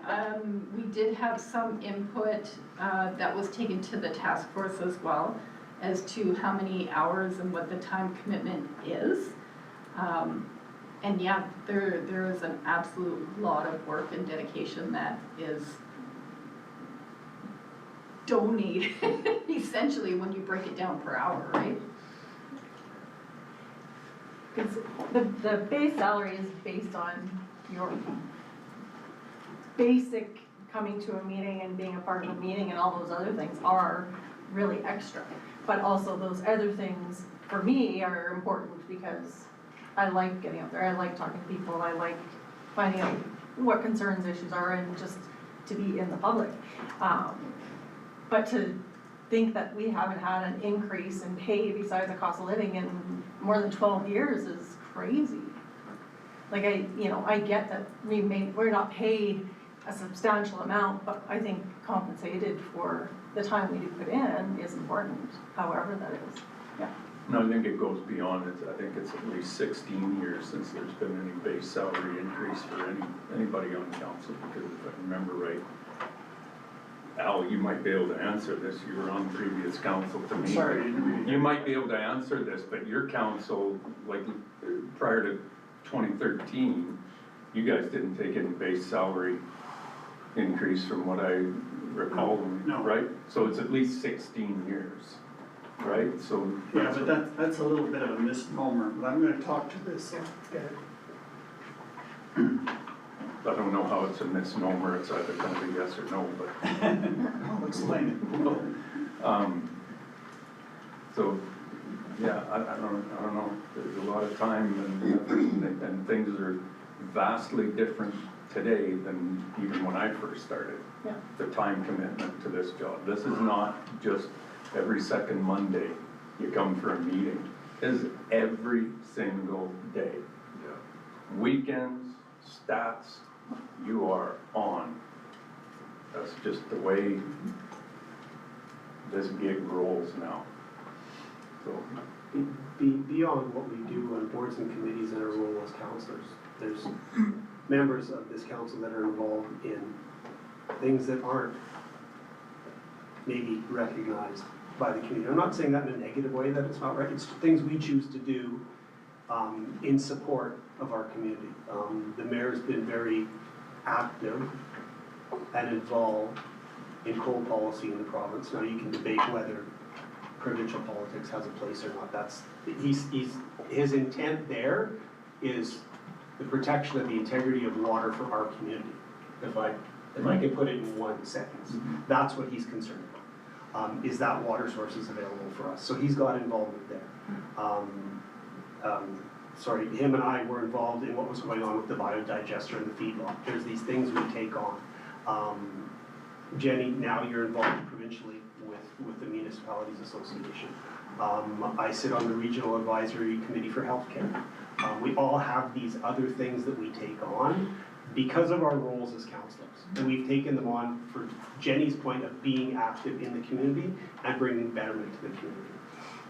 we did have some input that was taken to the task force as well as to how many hours and what the time commitment is. And yeah, there is an absolute lot of work and dedication that is donated essentially when you break it down per hour, right? Because the base salary is based on your basic coming to a meeting and being a part of a meeting, and all those other things are really extra. But also those other things, for me, are important because I like getting out there, I like talking to people, I like finding out what concerns, issues are, and just to be in the public. But to think that we haven't had an increase in pay besides the cost of living in more than 12 years is crazy. Like I get that we're not paid a substantial amount, but I think compensated for the time we do put in is important, however that is, yeah. No, I think it goes beyond it. I think it's at least 16 years since there's been any base salary increase for anybody on council, because if I remember right, Al, you might be able to answer this, you were on previous council to me. Sorry. You might be able to answer this, but your council, like prior to 2013, you guys didn't take any base salary increase from what I recall, No. right? So it's at least 16 years, right? So Yeah, but that's a little bit of a misnomer, but I'm gonna talk to this guy. I don't know how it's a misnomer, it's either gonna be yes or no, but. I'll explain it. So Yeah, I don't know, there's a lot of time and things are vastly different today than even when I first started. Yeah. The time commitment to this job. This is not just every second Monday you come for a meeting. This is every single day. Yeah. Weekends, stats, you are on. That's just the way this gig rolls now. So, Beyond what we do on boards and committees and our role as councillors, there's members of this council that are involved in things that aren't maybe recognized by the community. I'm not saying that in a negative way, that it's not right, it's things we choose to do in support of our community. The mayor's been very active and involved in coal policy in the province. Now you can debate whether provincial politics has a place or not. His intent there is the protection of the integrity of water for our community. If I can put it in one sentence, that's what he's concerned about. Is that water source is available for us? So he's got involvement there. Him and I were involved in what was going on with the biodigester and the feedlot. There's these things we take on. Jenny, now you're involved provincially with the Municipalities Association. I sit on the Regional Advisory Committee for Healthcare. We all have these other things that we take on because of our roles as councillors. And we've taken them on for Jenny's point of being active in the community and bringing betterment to the community.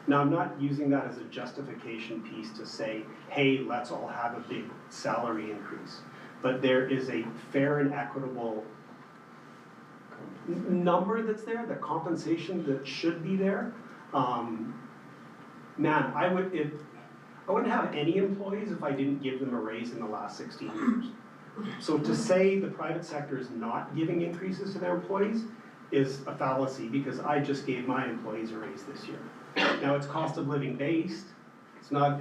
Now, I'm not using that as a justification piece to say, hey, let's all have a big salary increase. But there is a fair and equitable number that's there, the compensation that should be there. Man, I wouldn't have any employees if I didn't give them a raise in the last 16 years. So to say the private sector is not giving increases to their employees is a fallacy, because I just gave my employees a raise this year. Now, it's cost of living based. It's not,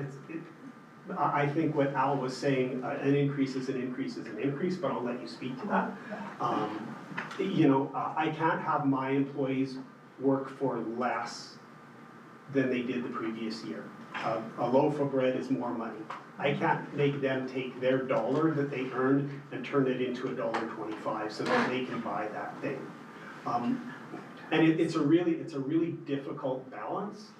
I think what Al was saying, an increase is an increase is an increase, but I'll let you speak to that. I can't have my employees work for less than they did the previous year. A loaf of bread is more money. I can't make them take their dollar that they earned and turn it into $1.25 so that they can buy that thing. And it's a really difficult balance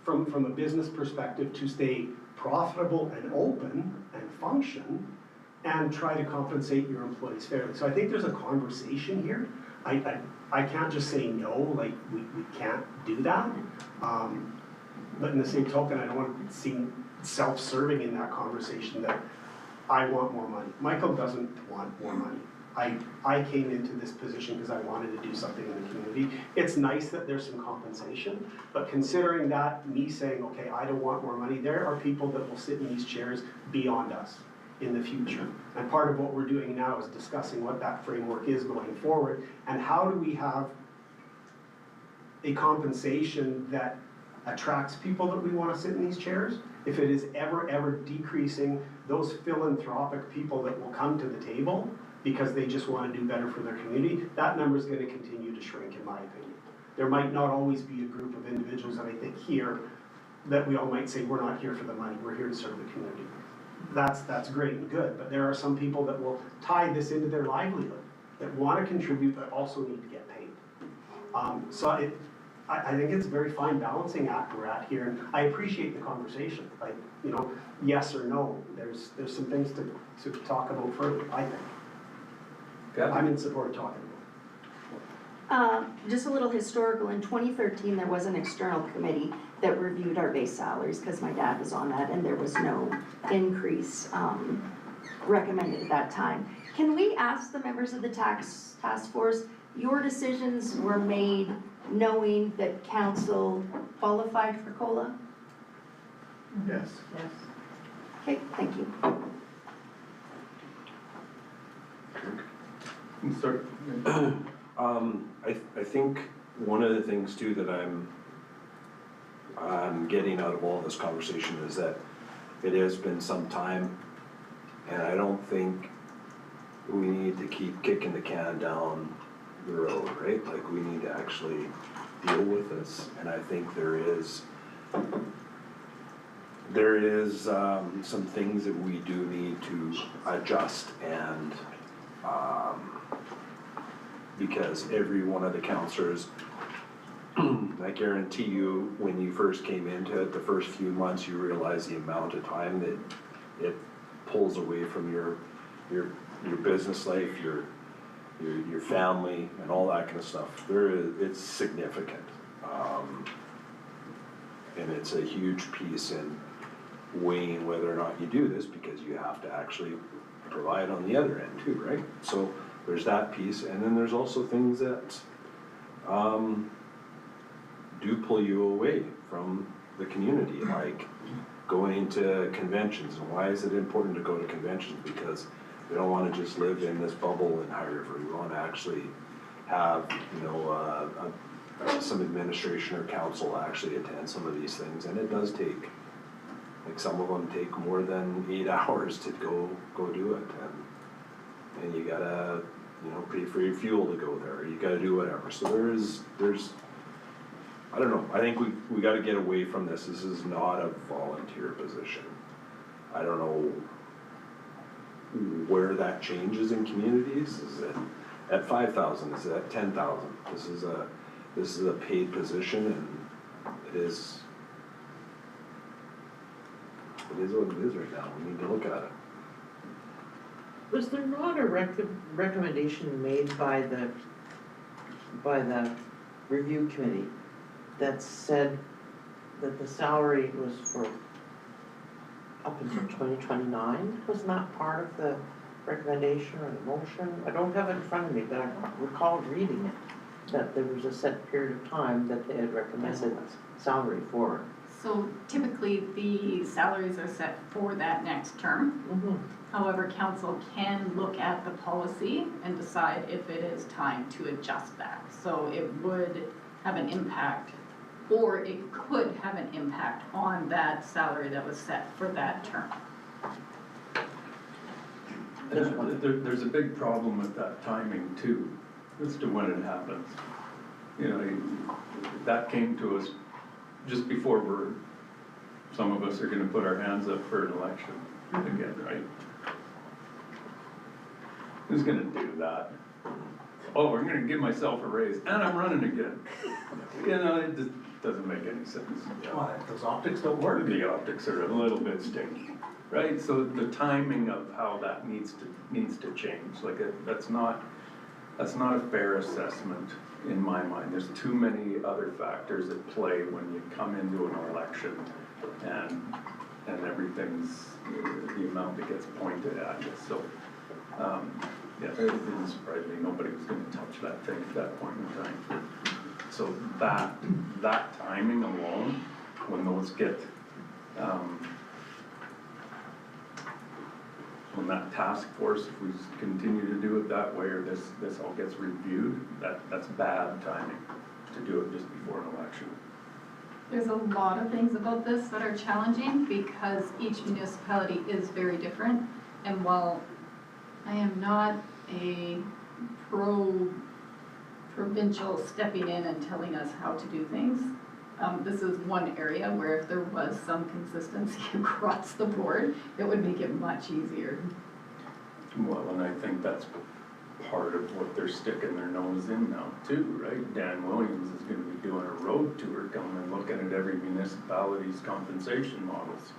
from a business perspective, to stay profitable and open and function and try to compensate your employees fairly. So I think there's a conversation here. I can't just say no, like we can't do that. But in the same token, I don't want to seem self-serving in that conversation that I want more money. Michael doesn't want more money. I came into this position because I wanted to do something in the community. It's nice that there's some compensation, but considering that, me saying, okay, I don't want more money, there are people that will sit in these chairs beyond us in the future. And part of what we're doing now is discussing what that framework is going forward, and how do we have a compensation that attracts people that we want to sit in these chairs. If it is ever decreasing those philanthropic people that will come to the table because they just want to do better for their community, that number is going to continue to shrink, in my opinion. There might not always be a group of individuals that I think here that we all might say, we're not here for the money, we're here to serve the community. That's great and good, but there are some people that will tie this into their livelihood, that want to contribute but also need to get paid. I think it's a very fine balancing act we're at here, and I appreciate the conversation. Like, yes or no, there's some things to talk about further, I think. Yeah. I'm in support of talking about it. Just a little historical, in 2013, there was an external committee that reviewed our base salaries, because my dad was on that, and there was no increase recommended at that time. Can we ask the members of the tax task force, your decisions were made knowing that council qualified for COLA? Yes. Yes. Okay, thank you. Sorry. I think one of the things too that I'm getting out of all this conversation is that it has been some time, and I don't think we need to keep kicking the can down the road, right? Like, we need to actually deal with this, and I think there is there is some things that we do need to adjust and because every one of the counselors, I guarantee you, when you first came into it, the first few months, you realize the amount of time that it pulls away from your business life, your family, and all that kind of stuff. It's significant. And it's a huge piece in weighing whether or not you do this, because you have to actually provide on the other end too, right? So there's that piece, and then there's also things that do pull you away from the community, like going to conventions. And why is it important to go to conventions? Because we don't want to just live in this bubble in High River. We want to actually have, some administration or council actually attend some of these things, and it does take, like, some of them take more than 8 hours to go do it, and you gotta, pay for your fuel to go there, you gotta do whatever. So there's I don't know, I think we gotta get away from this. This is not a volunteer position. I don't know where that changes in communities. Is it at 5,000? Is it at 10,000? This is a paid position, and it is what it is right now. We need to look at it. Was there not a recommendation made by the review committee that said that the salary was for up until 2029? Was not part of the recommendation or the motion? I don't have it in front of me, but I recall reading it, that there was a set period of time that they had recommended salary for. So typically, the salaries are set for that next term. However, council can look at the policy and decide if it is time to adjust that. So it would have an impact, or it could have an impact on that salary that was set for that term. There's a big problem with that timing too, as to when it happens. That came to us just before some of us are gonna put our hands up for an election again, right? Who's gonna do that? Oh, I'm gonna give myself a raise, and I'm running again. It just doesn't make any sense. Why? Those optics don't work. The optics are a little bit stinky, right? So the timing of how that needs to change, like that's not a fair assessment in my mind. There's too many other factors at play when you come into an election, and everything's the amount that gets pointed at you. So it didn't surprise me. Nobody was going to touch that thing at that point in time. So that timing alone, when those get when that task force, if we continue to do it that way, or this all gets reviewed, that's bad timing to do it just before an election. There's a lot of things about this that are challenging because each municipality is very different. And while I am not a provincial stepping in and telling us how to do things, this is one area where if there was some consistency across the board, it would make it much easier. Well, and I think that's part of what they're sticking their nose in now too, right? Dan Williams is gonna be doing a road tour, coming and looking at every municipality's compensation models.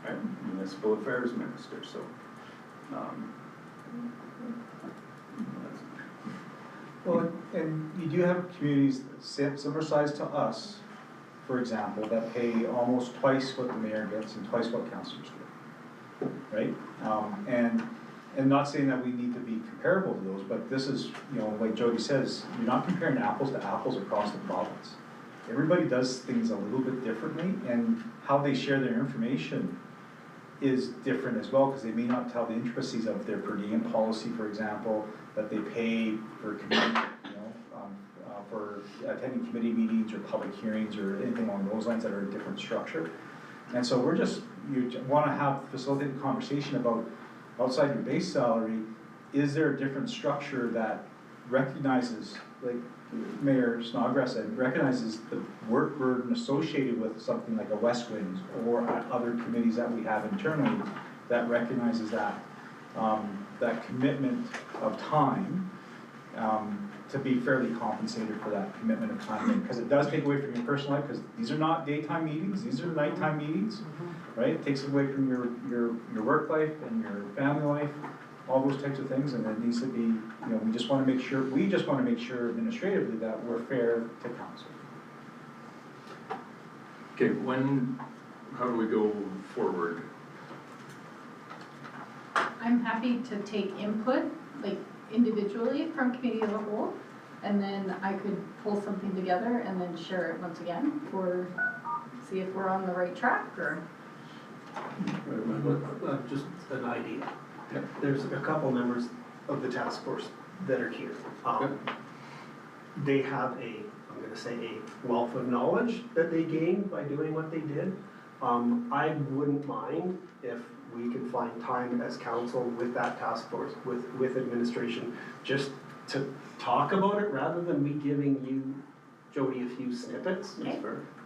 Right? Municipal Affairs Minister, so. Well, and you do have communities similar size to us, for example, that pay almost twice what the mayor gets and twice what councillors get, right? And not saying that we need to be comparable to those, but this is, like Jody says, you're not comparing apples to apples across the province. Everybody does things a little bit differently, and how they share their information is different as well, because they may not tell the intricacies of their per diem policy, for example, that they pay for committee, for attending committee meetings or public hearings or anything along those lines that are a different structure. And so you want to facilitate a conversation about outside your base salary, is there a different structure that recognizes, like Mayor Snodgrass said, recognizes the work burden associated with something like a West Wind or other committees that we have internally that recognizes that, that commitment of time, to be fairly compensated for that commitment of time, because it does take away from your personal life, because these are not daytime meetings, these are nighttime meetings, right? It takes away from your work life and your family life, all those types of things, and it needs to be, you know, we just wanna make sure administratively that we're fair to council. Okay, how do we go forward? I'm happy to take input, like individually from committee of the whole, and then I could pull something together and then share it once again for, see if we're on the right track or. Just an idea. Yep. There's a couple members of the task force that are here. They have I'm gonna say a wealth of knowledge that they gained by doing what they did. I wouldn't mind if we could find time as council with that task force, with administration, just to talk about it rather than me giving you, Jody, a few snippets. Okay.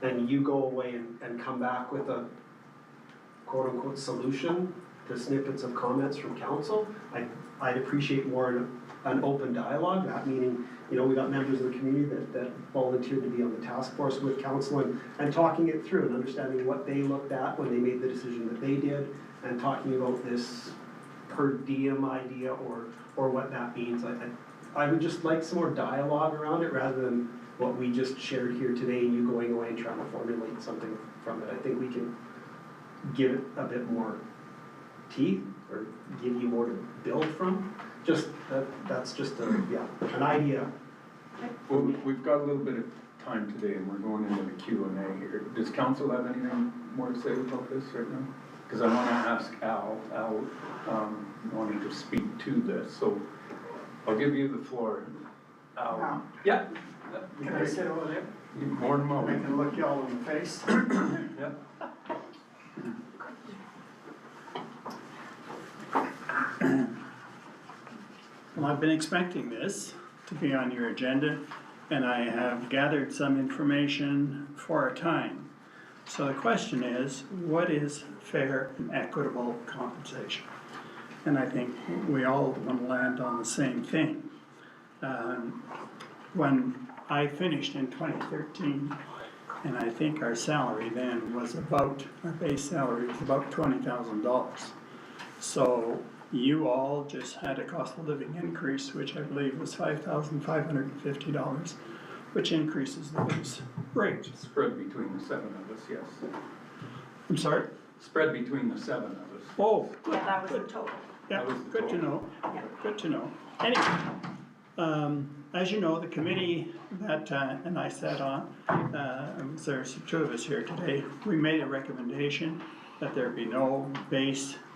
And you go away and come back with a quote-unquote solution to snippets of comments from council. I'd appreciate more an open dialogue, that meaning, you know, we got members of the community that volunteered to be on the task force with council and talking it through and understanding what they looked at when they made the decision that they did, and talking about this per diem idea or what that means. I would just like some more dialogue around it rather than what we just shared here today and you going away and trying to formulate something from it. I think we can give it a bit more teeth or give you more to build from. Just, that's just an idea. Well, we've got a little bit of time today and we're going into the Q&A here. Does council have anything more to say about this right now? Because I want to ask Al wanted to speak to this, so I'll give you the floor. Al. Yeah. Can I sit over there? You're more than I welcome. can look y'all in the face. Yep. Well, I've been expecting this to be on your agenda, and I have gathered some information for a time. So the question is, what is fair and equitable compensation? And I think we all want to land on the same thing. When I finished in 2013, and I think our salary then was our base salary was about $20,000. So you all just had a cost of living increase, which I believe was $5,550, which increases the base rate. Spread between the 7 of us, yes. I'm sorry? Spread between the 7 of us. Oh, Yeah, that was the total. yeah, That was the good to total. know, Yeah. good to know. Anyway, as you know, the committee that, and I sat on, there's two of us here today, we made a recommendation that there be no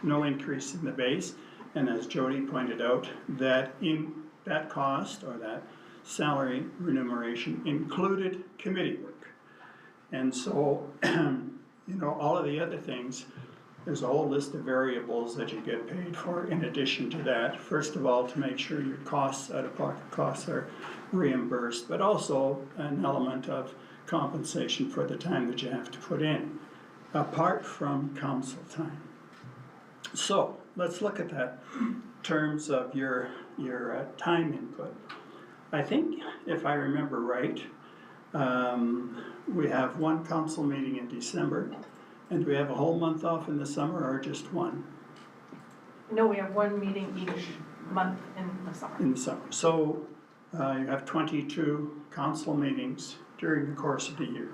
increase in the base, and as Jody pointed out, that in that cost, or that salary remuneration included committee work. And so, you know, all of the other things, there's a whole list of variables that you get paid for in addition to that. First of all, to make sure your costs, out-of-pocket costs, are reimbursed, but also an element of compensation for the time that you have to put in, apart from council time. So, let's look at that in terms of your time input. I think, if I remember right, we have one council meeting in December, and we have a whole month off in the summer, or just one? No, we have one meeting each month in the summer. In the summer. So you have 22 council meetings during the course of the year.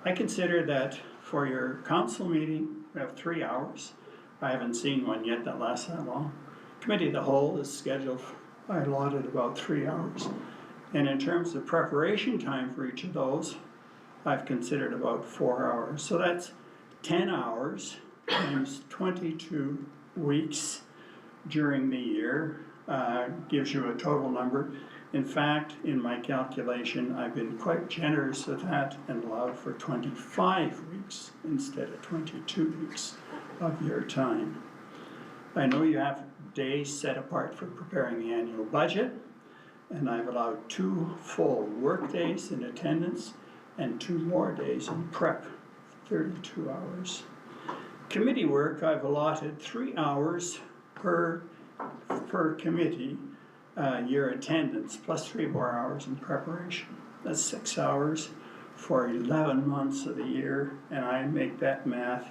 I consider that for your council meeting, we have 3 hours. I haven't seen one yet that lasts that long. Committee of the whole is scheduled, I allotted about 3 hours. And in terms of preparation time for each of those, I've considered about 4 hours. So that's 10 hours times 22 weeks during the year, gives you a total number. In fact, in my calculation, I've been quite generous with that and allowed for 25 weeks instead of 22 weeks of your time. I know you have days set apart for preparing the annual budget, and I've allowed 2 full work days in attendance and 2 more days in prep, 32 hours. Committee work, I've allotted 3 hours per committee, year attendance, plus 3 more hours in preparation. That's 6 hours for 11 months of the year, and I make that math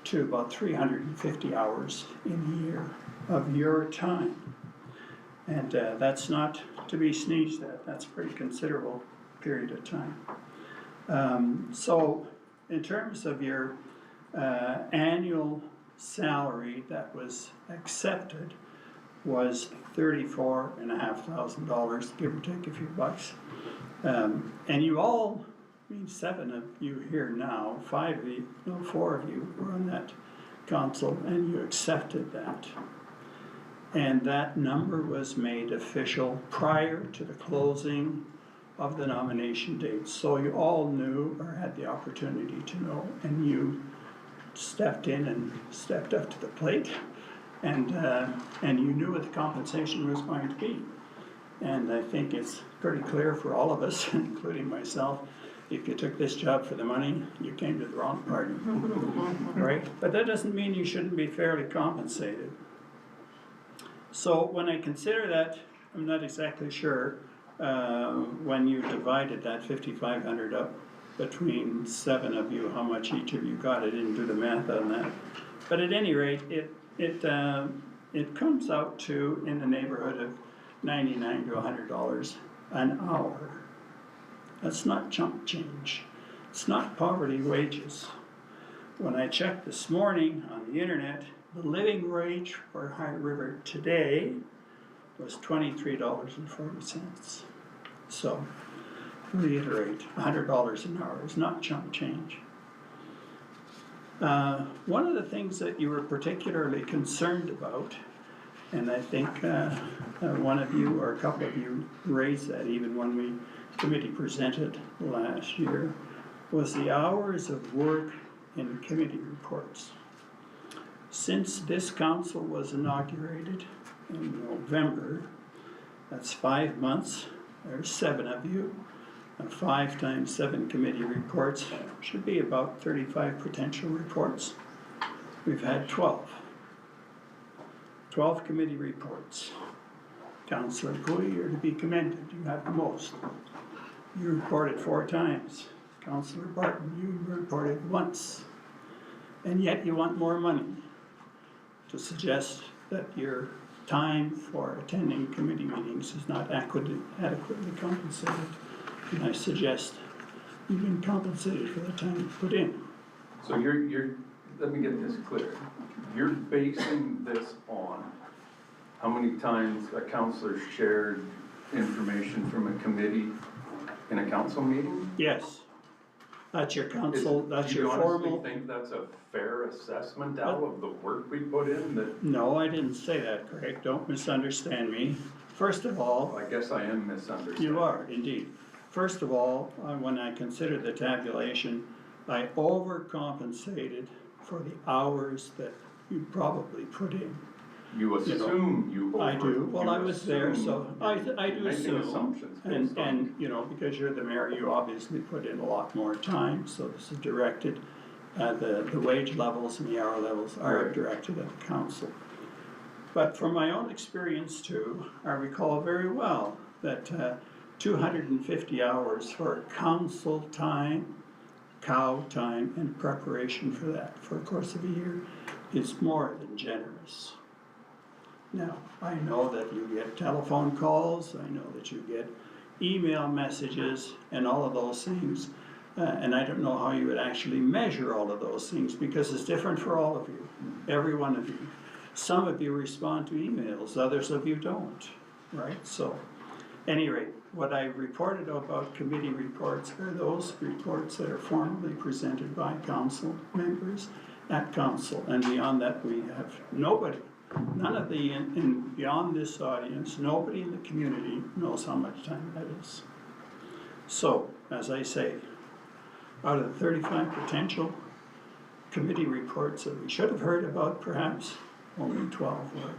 to about 350 hours in a year of your time. And that's not to be sneezed at, that's a pretty considerable period of time. So in terms of your annual salary that was accepted was $34,500, give or take a few bucks. And you all, I mean, 7 of you here now, 4 of you were on that council, and you accepted that. And that number was made official prior to the closing of the nomination date. So you all knew or had the opportunity to know, and you stepped in and stepped up to the plate, and you knew what the compensation was going to be. And I think it's pretty clear for all of us, including myself, if you took this job for the money, you came to the wrong party, right? But that doesn't mean you shouldn't be fairly compensated. So when I consider that, I'm not exactly sure when you divided that 5,500 up between 7 of you, how much each of you got. I didn't do the math on that. But at any rate, it comes out to in the neighborhood of $99 to $100 an hour. That's not chump change. It's not poverty wages. When I checked this morning on the internet, the living wage for High River today was $23.40. So, reiterate, $100 an hour is not chump change. One of the things that you were particularly concerned about, and I think one of you or a couple of you raised that even when the committee presented last year, was the hours of work in committee reports. Since this council was inaugurated in November, that's 5 months, there's 7 of you, and 5 times 7 committee reports should be about 35 potential reports. We've had 12 committee reports. Councillor Cooley, you're to be commended, you have the most. You reported 4 times. Councillor Barton, you reported once. And yet you want more money to suggest that your time for attending committee meetings is not adequately compensated. And I suggest you've been compensated for the time you put in. So let me get this clear. You're basing this on how many times a councillor shared information from a committee in a council meeting? Yes. That's your council, that's your formal. Do you honestly think that's a fair assessment, Al, of the work we put in? That No, I didn't say that, Craig. Don't misunderstand me. First of all. I guess I am misunderstanding. You are, indeed. First of all, when I considered the tabulation, I overcompensated for the hours that you probably put in. You assume you I do, well, I was there, so I do assume. Making assumptions And, you know, because you're the mayor, you obviously put in a lot more time, so this is directed, the wage levels and the hour levels are directed at the council. But from my own experience too, I recall very well that 250 hours for council time, cow time, and preparation for that for a course of a year is more than generous. Now, I know that you get telephone calls, I know that you get email messages and all of those things, and I don't know how you would actually measure all of those things because it's different for all of you, every one of you. Some of you respond to emails, others of you don't, right? So, at any rate, what I reported about committee reports are those reports that are formally presented by council members at council, and beyond that we have nobody. None of the, beyond this audience, nobody in the community knows how much time that is. So, as I say, out of the 35 potential committee reports that we should have heard about, perhaps, only 12 were.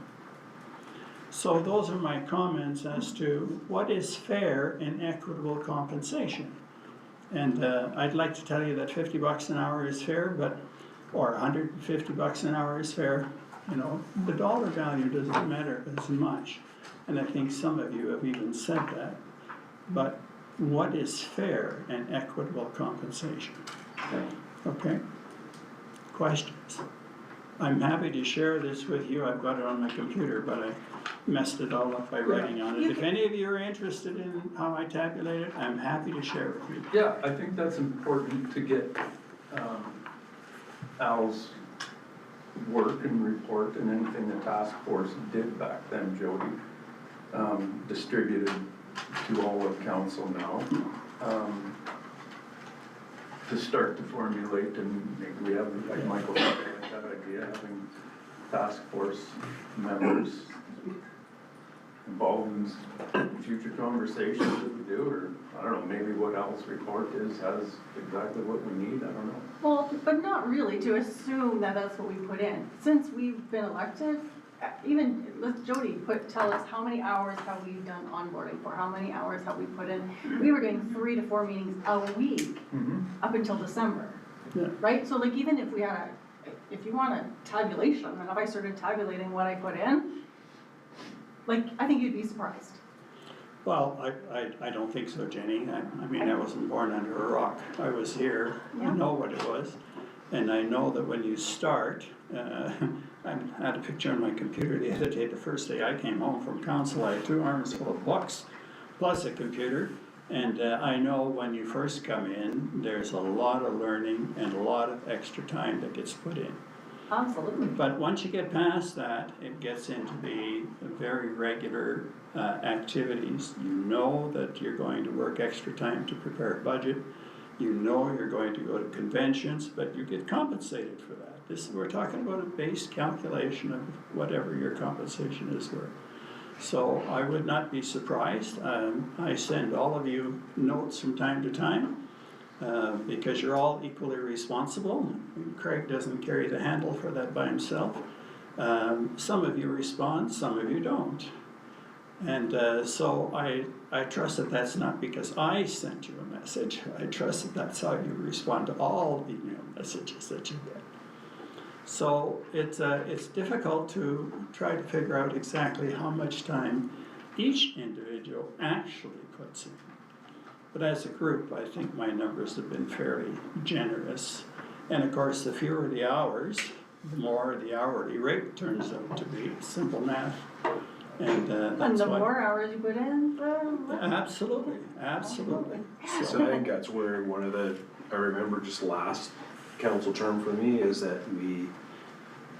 So those are my comments as to what is fair and equitable compensation. And I'd like to tell you that $50 an hour is fair, but, or $150 an hour is fair. You know, the dollar value doesn't matter as much. And I think some of you have even said that. But what is fair and equitable compensation? Okay? Questions? I'm happy to share this with you. I've got it on my computer, but I messed it all up by writing on it. If any of you are interested in how I tabulate it, I'm happy to share it with you. Yeah, I think that's important to get Al's work and report and anything the task force did back then, Jody, distributed to all of council now. To start to formulate, and maybe we have, like Michael said, I like that idea, having task force members involved in future conversations that we do, or, I don't know, maybe what Al's report is, has exactly what we need, I don't know. Well, but not really to assume that that's what we put in. Since we've been elected, even, let Jody tell us how many hours have we done onboarding for, how many hours have we put in? We were doing 3 to 4 meetings a week up until December, right? So like even if we had if you want a tabulation, and if I started tabulating what I put in, like, I think you'd be surprised. Well, I don't think so, Jenny. I mean, I wasn't born under a rock. I was here, I know what it was. And I know that when you start, I had a picture on my computer the other day, the first day I came home from council, I had 2 arms full of books, plus a computer. And I know when you first come in, there's a lot of learning and a lot of extra time that gets put in. Absolutely. But once you get past that, it gets into the very regular activities. You know that you're going to work extra time to prepare a budget. You know you're going to go to conventions, but you get compensated for that. We're talking about a base calculation of whatever your compensation is worth. So I would not be surprised. I send all of you notes from time to time because you're all equally responsible. Craig doesn't carry the handle for that by himself. Some of you respond, some of you don't. And so I trust that that's not because I sent you a message. I trust that that's how you respond to all email messages that you get. So it's difficult to try to figure out exactly how much time each individual actually puts in. But as a group, I think my numbers have been fairly generous. And of course, the fewer the hours, the more the hourly rate turns out to be. Simple math. And that's the why, more hours you put in, absolutely, absolutely. So I think that's where one of the, I remember just last council term for me is that we,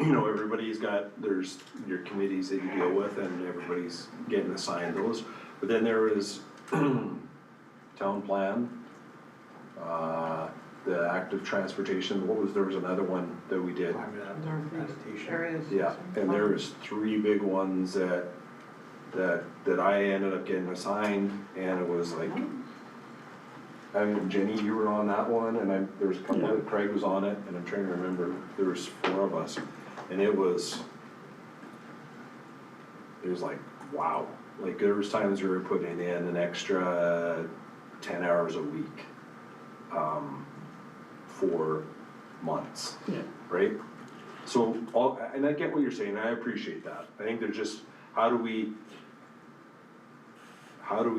you know, everybody's got, there's your committees that you deal with and everybody's getting assigned those. But then there is town plan, the active transportation, there was another one that we did. Yeah, and there was 3 big ones that I ended up getting assigned, and it was like, I mean, Jenny, you were on that one, and there was a couple that Craig was on it, and I'm trying to remember, there was 4 of us, and it was like, wow. Like, there was times we were putting in an extra 10 hours a week, for months, right? So, and I get what you're saying, I appreciate that. I think there's just, how do we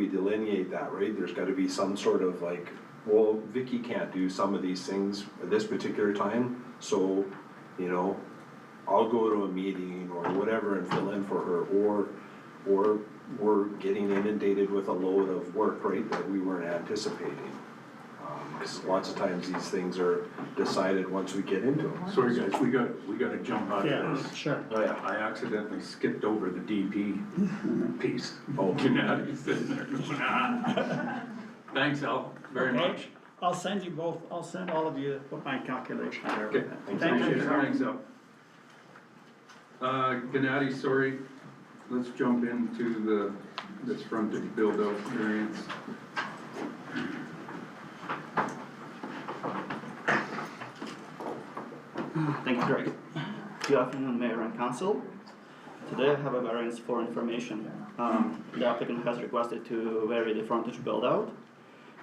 delineate that, right? There's gotta be some sort of like, well, Vicky can't do some of these things at this particular time, so, you know, I'll go to a meeting or whatever and fill in for her, or we're getting inundated with a load of work, right, that we weren't anticipating. Because lots of times these things are decided once we get into them. Sorry guys, we gotta jump out of this. Sure. Oh, yeah. I accidentally skipped over the DP piece. Oh, Gennadi's in there. Thanks, Al, very much. I'll send all of you my calculation there. Okay, Thank you. Thanks, Al. Gennady, sorry, let's jump into this frontage build-out variance. Thank you, Greg. Good afternoon, Mayor and Council. today I have a variance for information. The applicant has requested to vary the frontage build-out.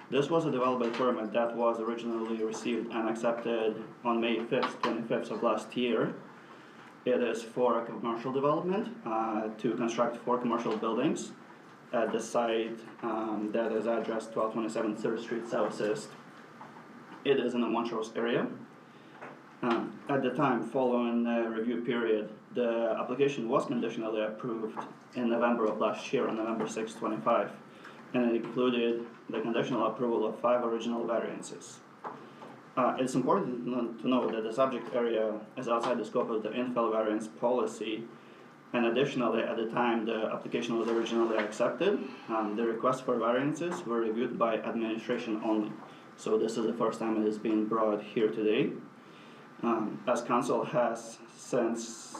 This was a development permit that was originally received and accepted on May 5th, 25th of last year. It is for a commercial development to construct 4 commercial buildings at the site that is addressed 1227 3rd Street Southeast. It is in the Montrose area. At the time, following the review period, the application was conditionally approved in November of last year, on November 6, 25, and it included the conditional approval of 5 original variances. It's important to note that the subject area is outside the scope of the infill variance policy, and additionally, at the time the application was originally accepted, the requests for variances were reviewed by administration only. So this is the first time it is being brought here today. As council has since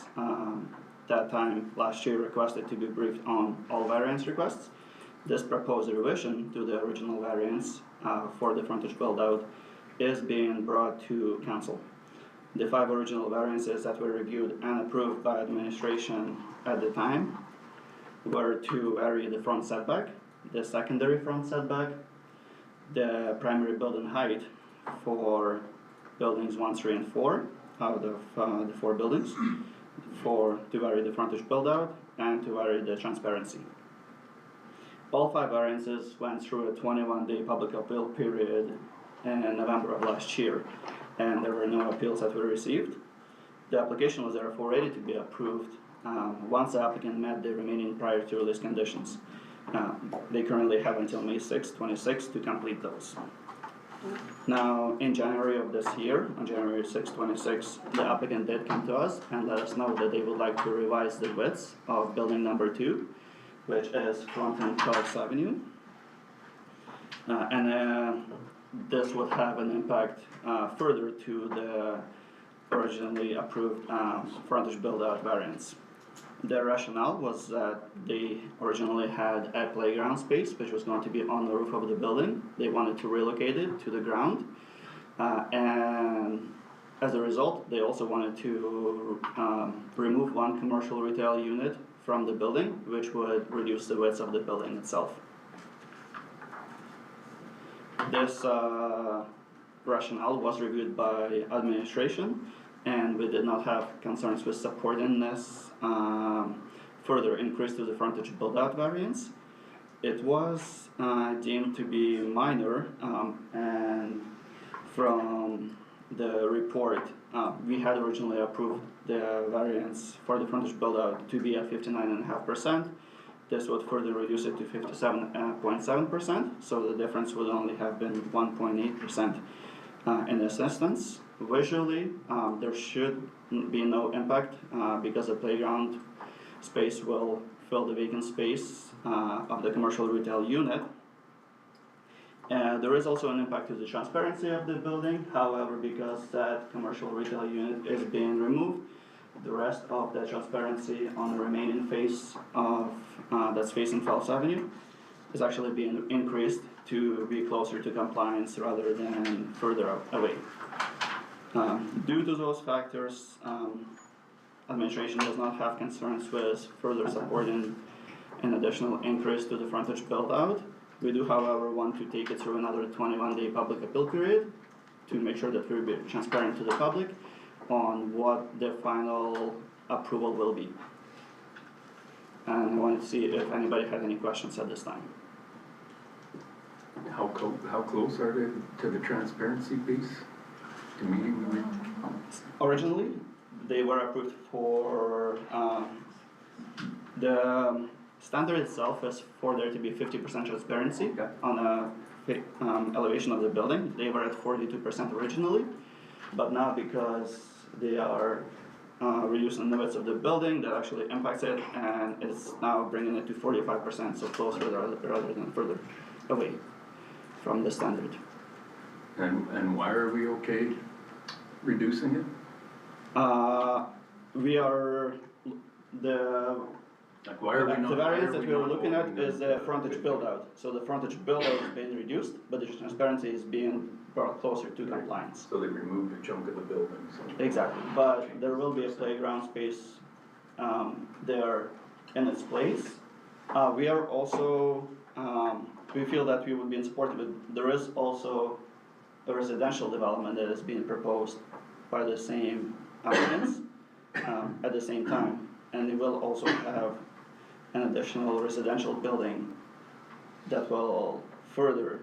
that time last year requested to be briefed on all variance requests, this proposed revision to the original variance for the frontage build-out is being brought to council. The 5 original variances that were reviewed and approved by administration at the time were to vary the front setback, the secondary front setback, the primary building height for buildings 1, 3, and 4 out of the 4 buildings, to vary the frontage build-out, and to vary the transparency. All 5 variances went through a 21-day public appeal period in November of last year, and there were no appeals that were received. The application was therefore ready to be approved once the applicant met the remaining prior to release conditions. They currently have until May 6, 26 to complete those. Now, in January of this year, on January 6, 26, the applicant did come to us and let us know that they would like to revise the width of building number 2, which is fronting 12th Avenue. This would have an impact further to the originally approved frontage build-out variance. The rationale was that they originally had a playground space which was going to be on the roof of the building. They wanted to relocate it to the ground, and as a result, they also wanted to remove 1 commercial retail unit from the building, which would reduce the width of the building itself. This rationale was reviewed by administration, and we did not have concerns with supporting this further increase to the frontage build-out variance. It was deemed to be minor, and from the report, we had originally approved the variance for the frontage build-out to be at 59.5%. This would further reduce it to 57.7%, so the difference would only have been 1.8% in this instance. Visually, there should be no impact because the playground space will fill the vacant space of the commercial retail unit. There is also an impact to the transparency of the building. However, because that commercial retail unit is being removed, the rest of the transparency on the remaining face of that's facing 12th Avenue is actually being increased to be closer to compliance rather than further away. Due to those factors, administration does not have concerns with further supporting an additional increase to the frontage build-out. We do, however, want to take it through another 21-day public appeal period to make sure that we're being transparent to the public on what the final approval will be. And I wanted to see if anybody had any questions at this time. How close are they to the transparency piece? To meeting the Originally, they were approved for the standard itself is for there to be 50% transparency on the elevation of the building. They were at 42% originally, but now because they are reducing the width of the building, that actually impacts it, and it's now bringing it to 45%, so closer rather than further away from the standard. And why are we okay reducing it? We are Why are we not? The variance that we are looking at is the frontage build-out. So the frontage build-out is being reduced, but the transparency is being brought closer to compliance. So they removed a chunk of the building. So. Exactly, but there will be a playground space there in its place. We are also, we feel that we would be in support of it. There is also a residential development that is being proposed by the same applicants at the same time. And it will also have an additional residential building that will further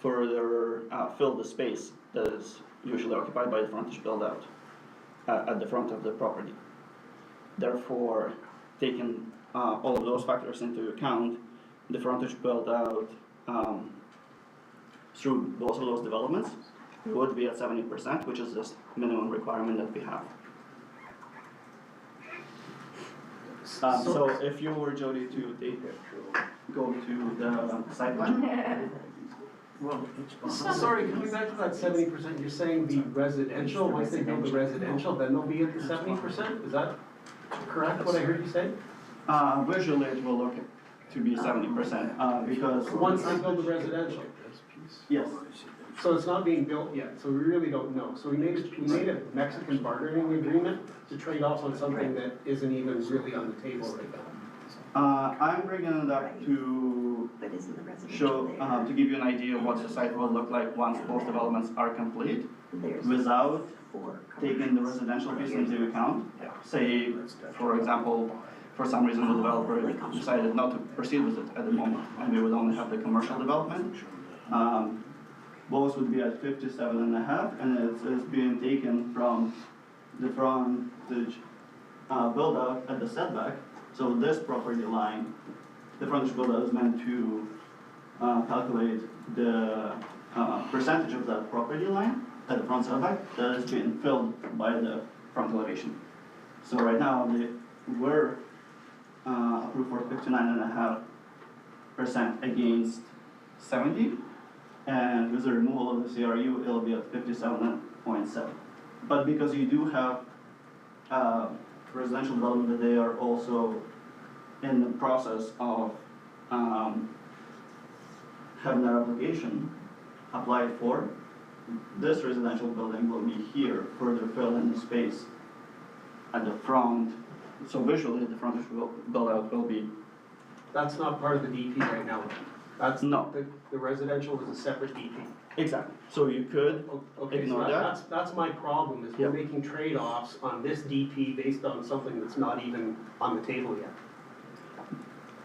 fill the space that is usually occupied by the frontage build-out at the front of the property. Therefore, taking all of those factors into account, the frontage build-out through both of those developments would be at 70%, which is this minimum requirement that we have. So if you were, Jody, to go to the site plan. Well, it's Sorry, coming back to that 70%, you're saying the residential, once they build the residential, then they'll be at the 70%? Is that correct, what I heard you say? Visually, it will look to be 70%, because. Once they build the residential? Yes. So it's not being built yet, so we really don't know. So we made a Mexican bargaining agreement to trade off on something that isn't even really on the table right now. I'm bringing it up to But isn't the residential show, to give you an idea of what the site will look like once both developments are complete, There's without four taking the residential piece into account. Say, for example, for some reason the developer decided not to proceed with it at the moment, and we would only have the commercial development. Both would be at 57.5, and it's being taken from the frontage build out at the setback. So this property line, the frontage build out is meant to calculate the percentage of that property line at the front setback that is being filled by the front elevation. So right now, we're approved for 59.5% against 70. And with the removal of the CRU, it'll be at 57.7. But because you do have residential development that they are also in the process of having their application applied for, this residential building will be here, further fill in the space at the front. So visually, the frontage build out will be. That's not part of the DP right now. That's No. The residential is a separate DP. Exactly. So you could Okay, ignore so that. that's my problem, is we're Yep. making trade-offs on this DP based on something that's not even on the table yet.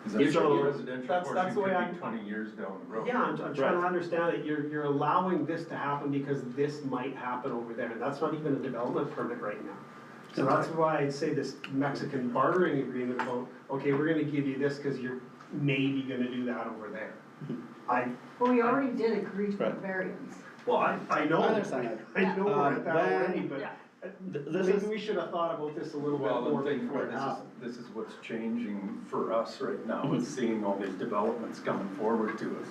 Is that So- the residential that's portion the way could I'm- be 20 years down the road? Yeah, I'm trying to understand it, you're allowing this to happen because this might happen over there, and that's not even a development permit right now. So that's why I'd say this Mexican bartering agreement about, okay, we're gonna give you this because you're maybe gonna do that over there. Well, we already did agree to the Right. variance. Well, I know. I understand that. I know we're at that When- already, but This maybe is we should have thought about this a little bit Well, more the thing before for it happened. this is what's changing for us right now, is seeing all these developments coming forward to us.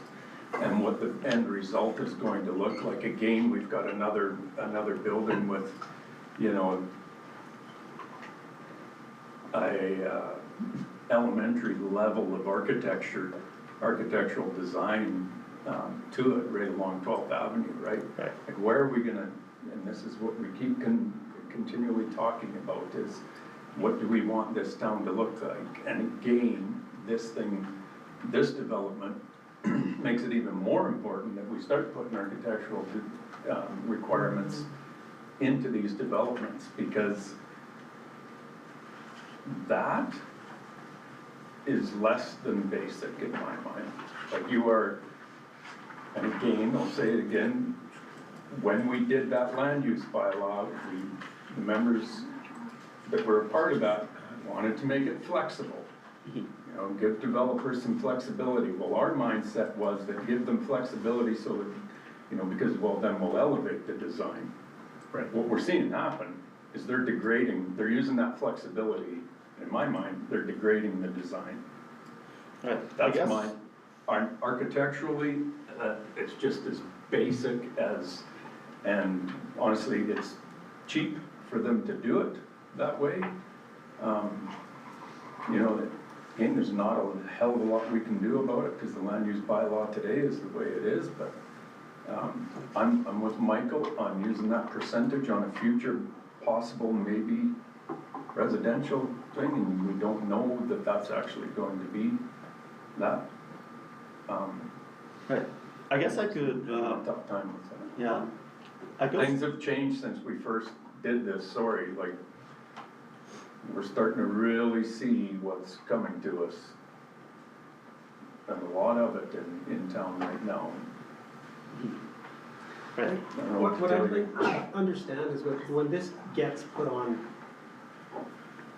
And what the end result is going to look like. Again, we've got another building with, you know, a elementary level of architectural design to it, right along 12th Avenue, right? Right. Like, where are we gonna, and this is what we keep continually talking about, is what do we want this town to look like? And again, this development makes it even more important that we start putting architectural requirements into these developments, because that is less than basic in my mind. Like, you are, and again, I'll say it again, when we did that land use bylaw, the members that were a part of that wanted to make it flexible. You know, give developers some flexibility. Well, our mindset was that give them flexibility so that, you know, because, well, then we'll elevate the design. Right. What we're seeing happen is they're using that flexibility, in my mind, they're degrading the design. Right. That's mine. Architecturally, it's just as basic as, and honestly, it's cheap for them to do it that way. You know, again, there's not a hell of a lot we can do about it, because the land use bylaw today is the way it is, but I'm with Michael on using that percentage on a future possible maybe residential thing, and we don't know that that's actually going to be that. Right, I guess I could, A tough time with that. yeah, I could. Things have changed since we first did this, sorry, like, we're starting to really see what's coming to us. And a lot of it in town right now. Right. I don't know what to What tell I'd you. like to understand is when this gets put on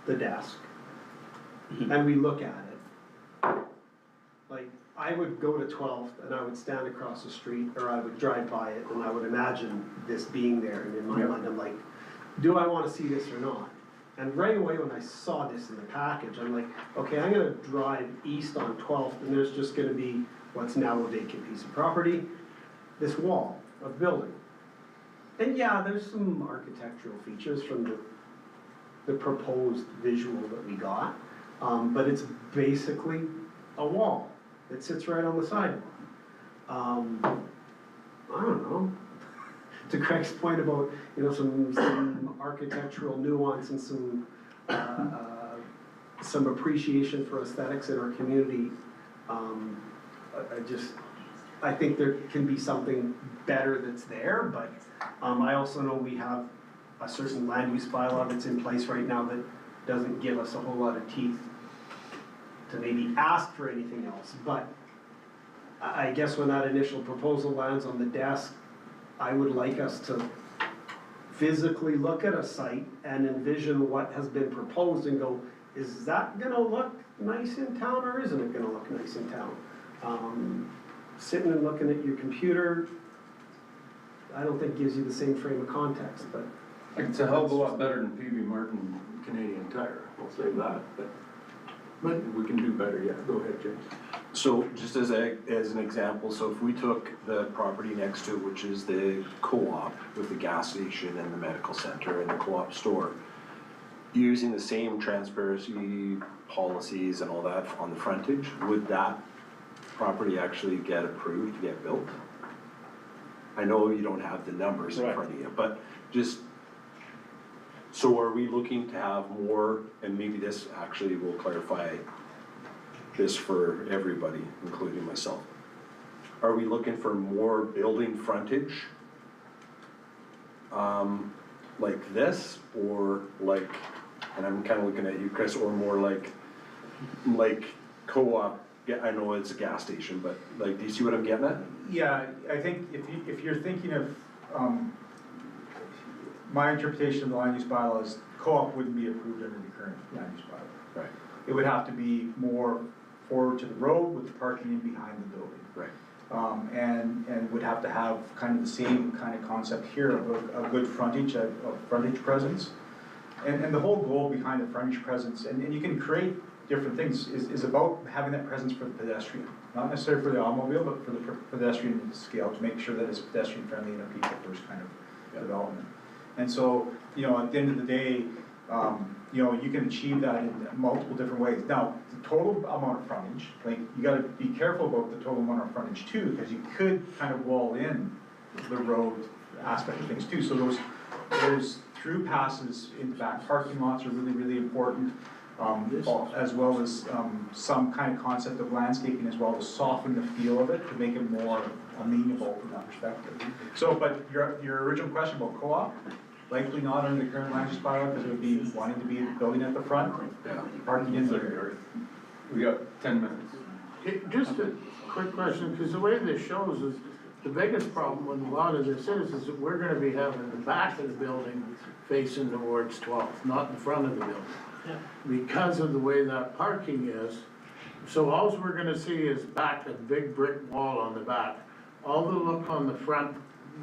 the desk and we look at it, like, I would go to 12th and I would stand across the street, or I would drive by it and I would imagine this being there, and in my Yeah. mind, I'm like, do I wanna see this or not? And right away when I saw this in the package, I'm like, okay, I'm gonna drive east on 12th and there's just gonna be what's now a vacant piece of property, this wall of building. And yeah, there's some architectural features from the proposed visual that we got, but it's basically a wall that sits right on the sidewalk. I don't know. To Craig's point about, you know, some architectural nuance and some appreciation for aesthetics in our community, I think there can be something better that's there, but I also know we have a certain land use bylaw that's in place right now that doesn't give us a whole lot of teeth to maybe ask for anything else. But I guess when that initial proposal lands on the desk, I would like us to physically look at a site and envision what has been proposed and go, is that gonna look nice in town or isn't it gonna look nice in town? Sitting and looking at your computer, I don't think gives you the same frame of context, but. It's a hell of a lot better than PV Martin Canadian Tire, I'll say that, but we can do better, yeah, go ahead, James. So just as an example, so if we took the property next to it, which is the co-op with the gas station and the medical center and the co-op store, using the same transparency policies and all that on the frontage, would that property actually get approved to get built? I know you don't have the numbers in front of you, but just, so are we looking to have more, and maybe this actually will clarify this for everybody, including myself. Are we looking for more building frontage? Like this, or like, and I'm kinda looking at you, Chris, or more like co-op, yeah, I know it's a gas station, but like, do you see what I'm getting at? Yeah, I think if you're thinking of, my interpretation of the land use bylaw is co-op wouldn't be approved under the current land use bylaw. Right. It would have to be more forward to the road with the parking in behind the building. Right. And would have to have kind of the same kind of concept here of a good frontage, of frontage presence. And the whole goal behind the frontage presence, and you can create different things, is about having that presence for the pedestrian. Not necessarily for the automobile, but for the pedestrian scale, to make sure that it's pedestrian friendly and a people first kind of development. And so, you know, at the end of the day, you know, you can achieve that in multiple different ways. Now, the total amount of frontage, like, you gotta be careful about the total amount of frontage too, because you could kind of wall in the road aspect of things too. So those through passes into back parking lots are really, really important, as well as some kind of concept of landscaping as well to soften the feel of it, to make it more amenable from that perspective. So, but your original question about co-op, likely not under the current land use bylaw, because it would be wanting to be building at the front, parking in there. We got 10 minutes. Just a quick question, because the way this shows is, the biggest problem with a lot of this is that we're gonna be having the back of the building facing towards 12th, not the front of the building. Because of the way that parking is, so all we're gonna see is back, a big brick wall on the back. All the look on the front,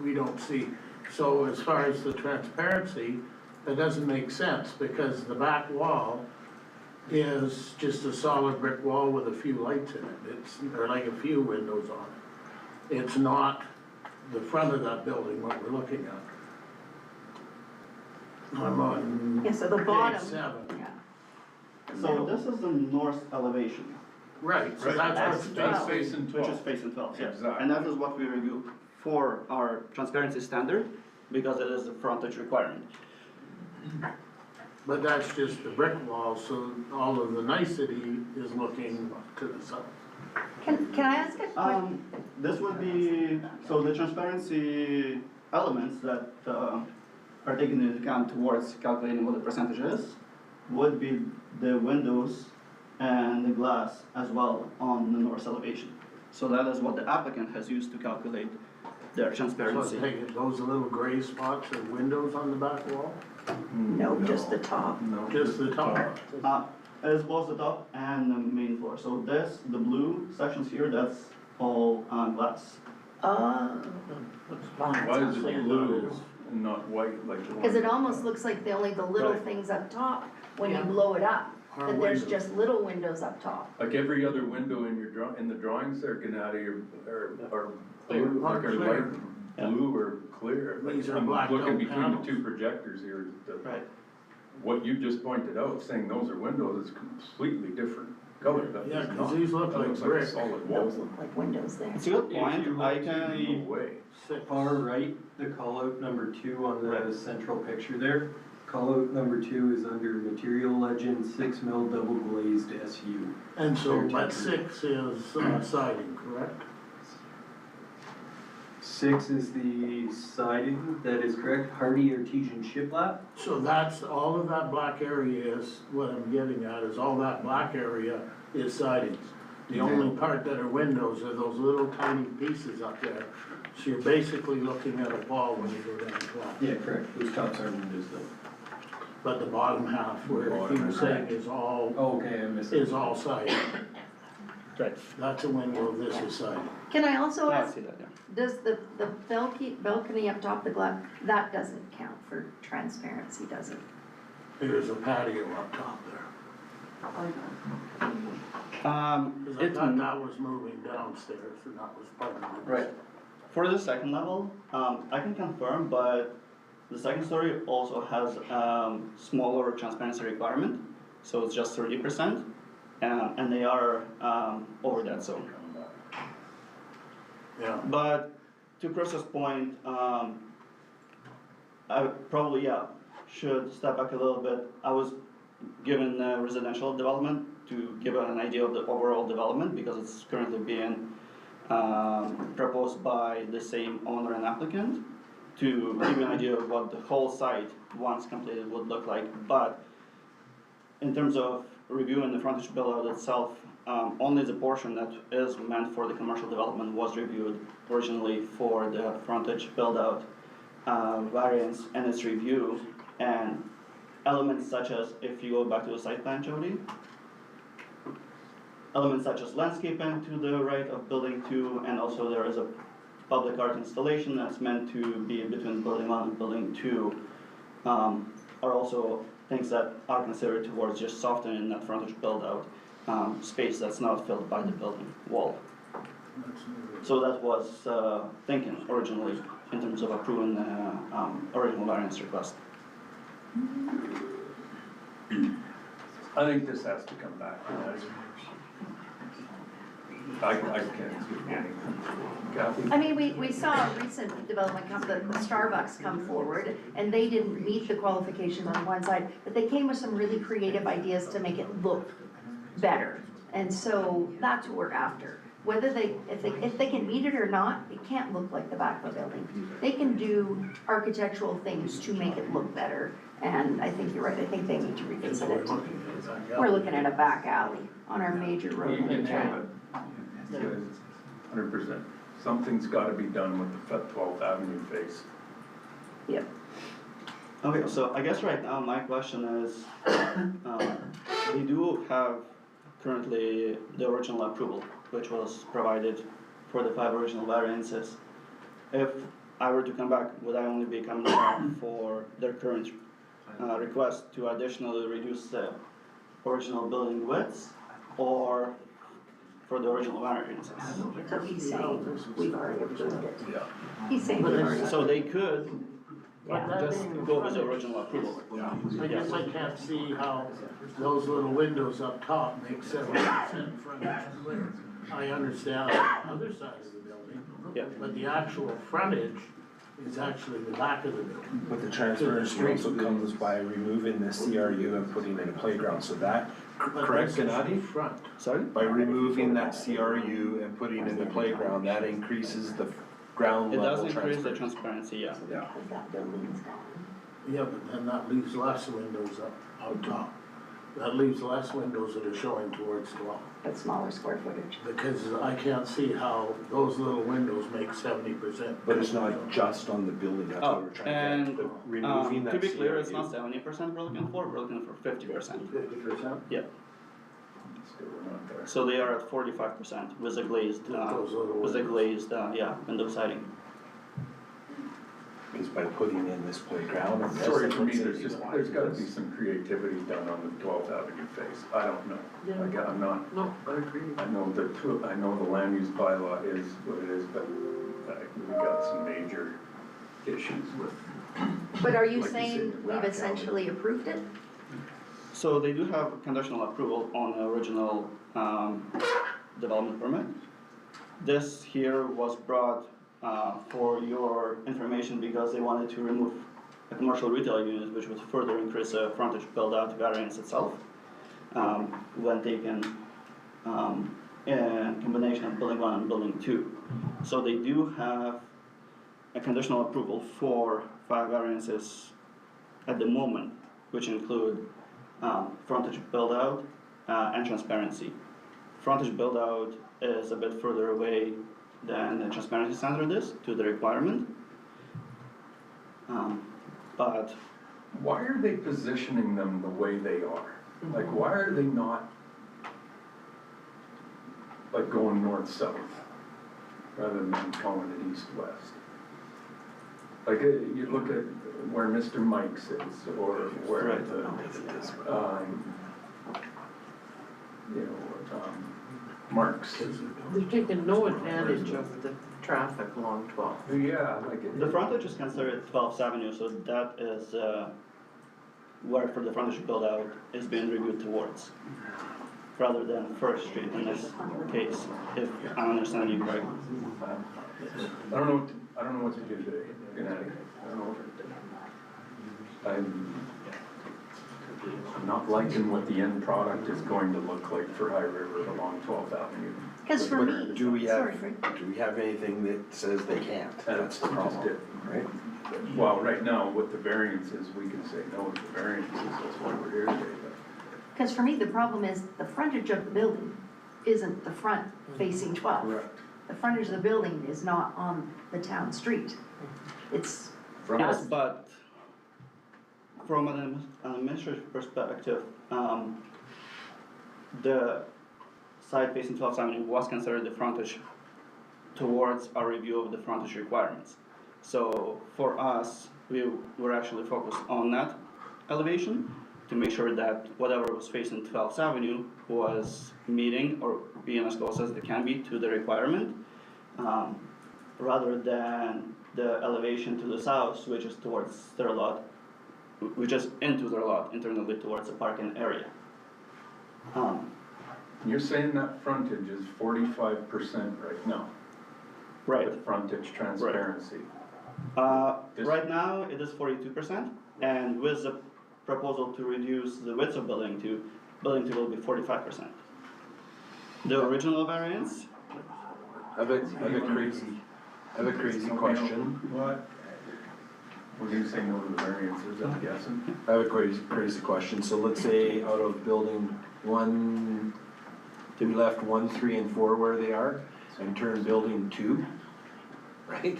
we don't see. So as far as the transparency, that doesn't make sense, because the back wall is just a solid brick wall with a few lights in it. Or like a few windows on it. It's not the front of that building, what we're looking at. I'm on Yeah, so the bottom. page 7. Yeah. So this is the north elevation. Right, so that's what's facing 12. Which is facing 12, yes. Exactly. And that is what we review for our transparency standard, because it is a frontage requirement. But that's just the brick wall, so all of the nicety is looking to the south. Can I ask a quick? This would be, so the transparency elements that are taken into account towards calculating what the percentage is would be the windows and the glass as well on the north elevation. So that is what the applicant has used to calculate their So transparency. I take it those little gray spots are windows on the back wall? No, just the top. Just the top? As both the top and the main floor. So this, the blue sections here, that's all glass. Why is it blue and not white like the one? Because it almost looks like only the little Right. things up top, when you blow it up, Are that there's windows. just little windows up top. Like every other window in your in the drawings there, Gennady, are blue, like are Clear. light blue or clear. Like, These are I'm blacked looking out between panels. the two projectors here, Right. what you just pointed out, saying those are windows, is completely different color. That Yeah, is 'cause not. these look That like looks brick. a solid Those wall. look like windows there. It's a good If you point. look I to can. No way. Six. Far right, the call out number 2 on the Right. central picture there. Call out number 2 is under material legend, 6 mil double glazed SU. And so Clear that texture. 6 is siding, correct? 6 is the siding, that is correct, hardy artesian shiplap. So that's, all of that black area is, what I'm getting at, is all that black area is sidings. The only part that are windows are those little tiny pieces up there. So you're basically looking at a wall when you go down flat. Yeah, correct, those tops are windows though. But the bottom half, where he was saying is all, Oh, okay, I missed it. is all siding. Right. That's a window, this is siding. Can I also I ask, see that, yeah. does the balcony up top, the glass, that doesn't count for transparency, does it? There's a patio up top there. Cause I It's thought that was moving downstairs and that was part of it. right. For the second level, I can confirm, but the second story also has smaller transparency requirement, so it's just 30%, and they are over that zone. Yeah. But to Chris's point, I probably should step back a little bit. I was given residential development to give an idea of the overall development because it's currently being proposed by the same owner and applicant to give you an idea of what the whole site, once completed, would look like. But in terms of reviewing the frontage build-out itself, only the portion that is meant for the commercial development was reviewed originally for the frontage build-out variance and its review. And elements such as, if you go back to the site plan, Jody, elements such as landscaping to the right of building 2, and also there is a public art installation that's meant to be between building 1 and building 2, are also things that are considered towards just softening that frontage build-out space that's not filled by the building wall. So that was thinking originally in terms of approving the original variance request. I think this has to come back. I can't speak anything. Kathy? I mean, we saw a recent development come, the Starbucks come forward, and they didn't meet the qualifications on one side, but they came with some really creative ideas to make it look better. And so that's what we're after. Whether if they can meet it or not, it can't look like the back of a building. They can do architectural things to make it look better, and I think you're right, I think they need to revisit it. We're looking at a back alley on our major road in town. 100%. Something's gotta be done with the 12th Avenue face. Yep. Okay, so I guess right now my question is, we do have currently the original approval, which was provided for the 5 original variances. If I were to come back, would I only be coming back for their current request to additionally reduce the original building widths, or for the original variances? So he's saying we've already approved it. Yeah. He's saying we've already. So they could Yeah. just go with the original approval. I guess I can't see how those little windows up top make 70% frontage clear. I understand the other side of the building, Yeah. but the actual frontage is actually the back of the building. But the transparency also comes by removing the CRU and putting in a playground, so that, correct, Gennady? Front. Sorry? By removing that CRU and putting in the playground, that increases the ground It level does increase the transparency. transparency, yeah. Because that building's gone. Yeah, but then that leaves less windows up top. That leaves less windows that are showing towards the wall. But smaller square footage. Because I can't see how those little windows make 70%. But it's not just on the building, that's what Oh, we're trying to and, get, removing that to be clear, it's CRU. not 70% we're looking for 50%. 50%? Yeah, Still, we're not there. so they are at 45% with the glazed, yeah, window siding. Is by putting in this playground and this. Sorry, for me, let's say there's you just, want there's gotta this. be some creativity done on the 12th Avenue face. I don't know. Like, I'm not, No, I agree. I know the land use bylaw is what it is, but we got some major issues with. But are you Like you saying said, we've back alley. essentially approved it? So they do have conditional approval on the original development permit. This here was brought for your information because they wanted to remove a commercial retail unit, which would further increase the frontage build-out variance itself when taken in combination of building 1 and building 2. So they do have a conditional approval for 5 variances at the moment, which include frontage build-out and transparency. Frontage build-out is a bit further away than the transparency standard is to the requirement. But Why are they positioning them the way they are? Like, why are they not, like, going north-south, rather than calling it east-west? Like, you look at where Mr. Mike's is, or where Right. Mark's. They're taking no advantage of the traffic along 12. Yeah, like it. the frontage is considered 12th Avenue, so that is where for the frontage build-out is being reviewed towards, rather than First Street in this case, if I understand you correctly. I don't know what to do today, Gennady. I don't know. I'm not liking what the end product is going to look like for High River along 12th Avenue. Because for me, But do we sorry, have, Fred. do we have anything that says they can't? That's the We just problem, did. right? Well, right now, with the variances, we can say no to the variances, that's why we're here today, but. Because for me, the problem is the frontage of the building isn't the front facing 12. Correct. The frontage of the building is not on the town street. It's, Yes, but from an administrative perspective, the side facing 12th Avenue was considered the frontage towards our review of the frontage requirements. So for us, we were actually focused on that elevation to make sure that whatever was facing 12th Avenue was meeting or being as close as they can be to the requirement, rather than the elevation to the south, which is towards their lot, which is into their lot, internally towards the parking area. You're saying that frontage is 45% right now? Right. The frontage transparency? Right now, it is 42%, and with the proposal to reduce the width of building 2 will be 45%. The original variance, I have a crazy question. What? We're gonna say no to the variances, I'm guessing. I have a crazy question. So let's say out of building 1, we left 1, 3, and 4 where they are, and turn building 2, right?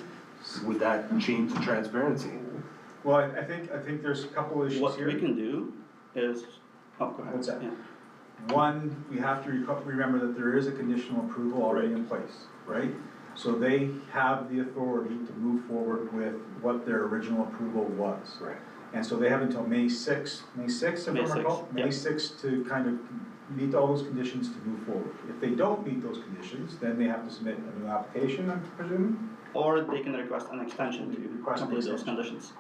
Would that change the transparency? Well, I think there's a couple issues what here. we can do is, oh, go ahead. What's that? Yeah. One, we have to remember that there is a conditional approval already in place, right? So they have the authority to move forward with what their original approval was. Right. And so they have until May 6th, if I recall? May 6th to kind of meet all those conditions to move forward. If they don't meet those conditions, then they have to submit a new application, I'm presuming? Or they can request an extension to Request an complete those extension. conditions.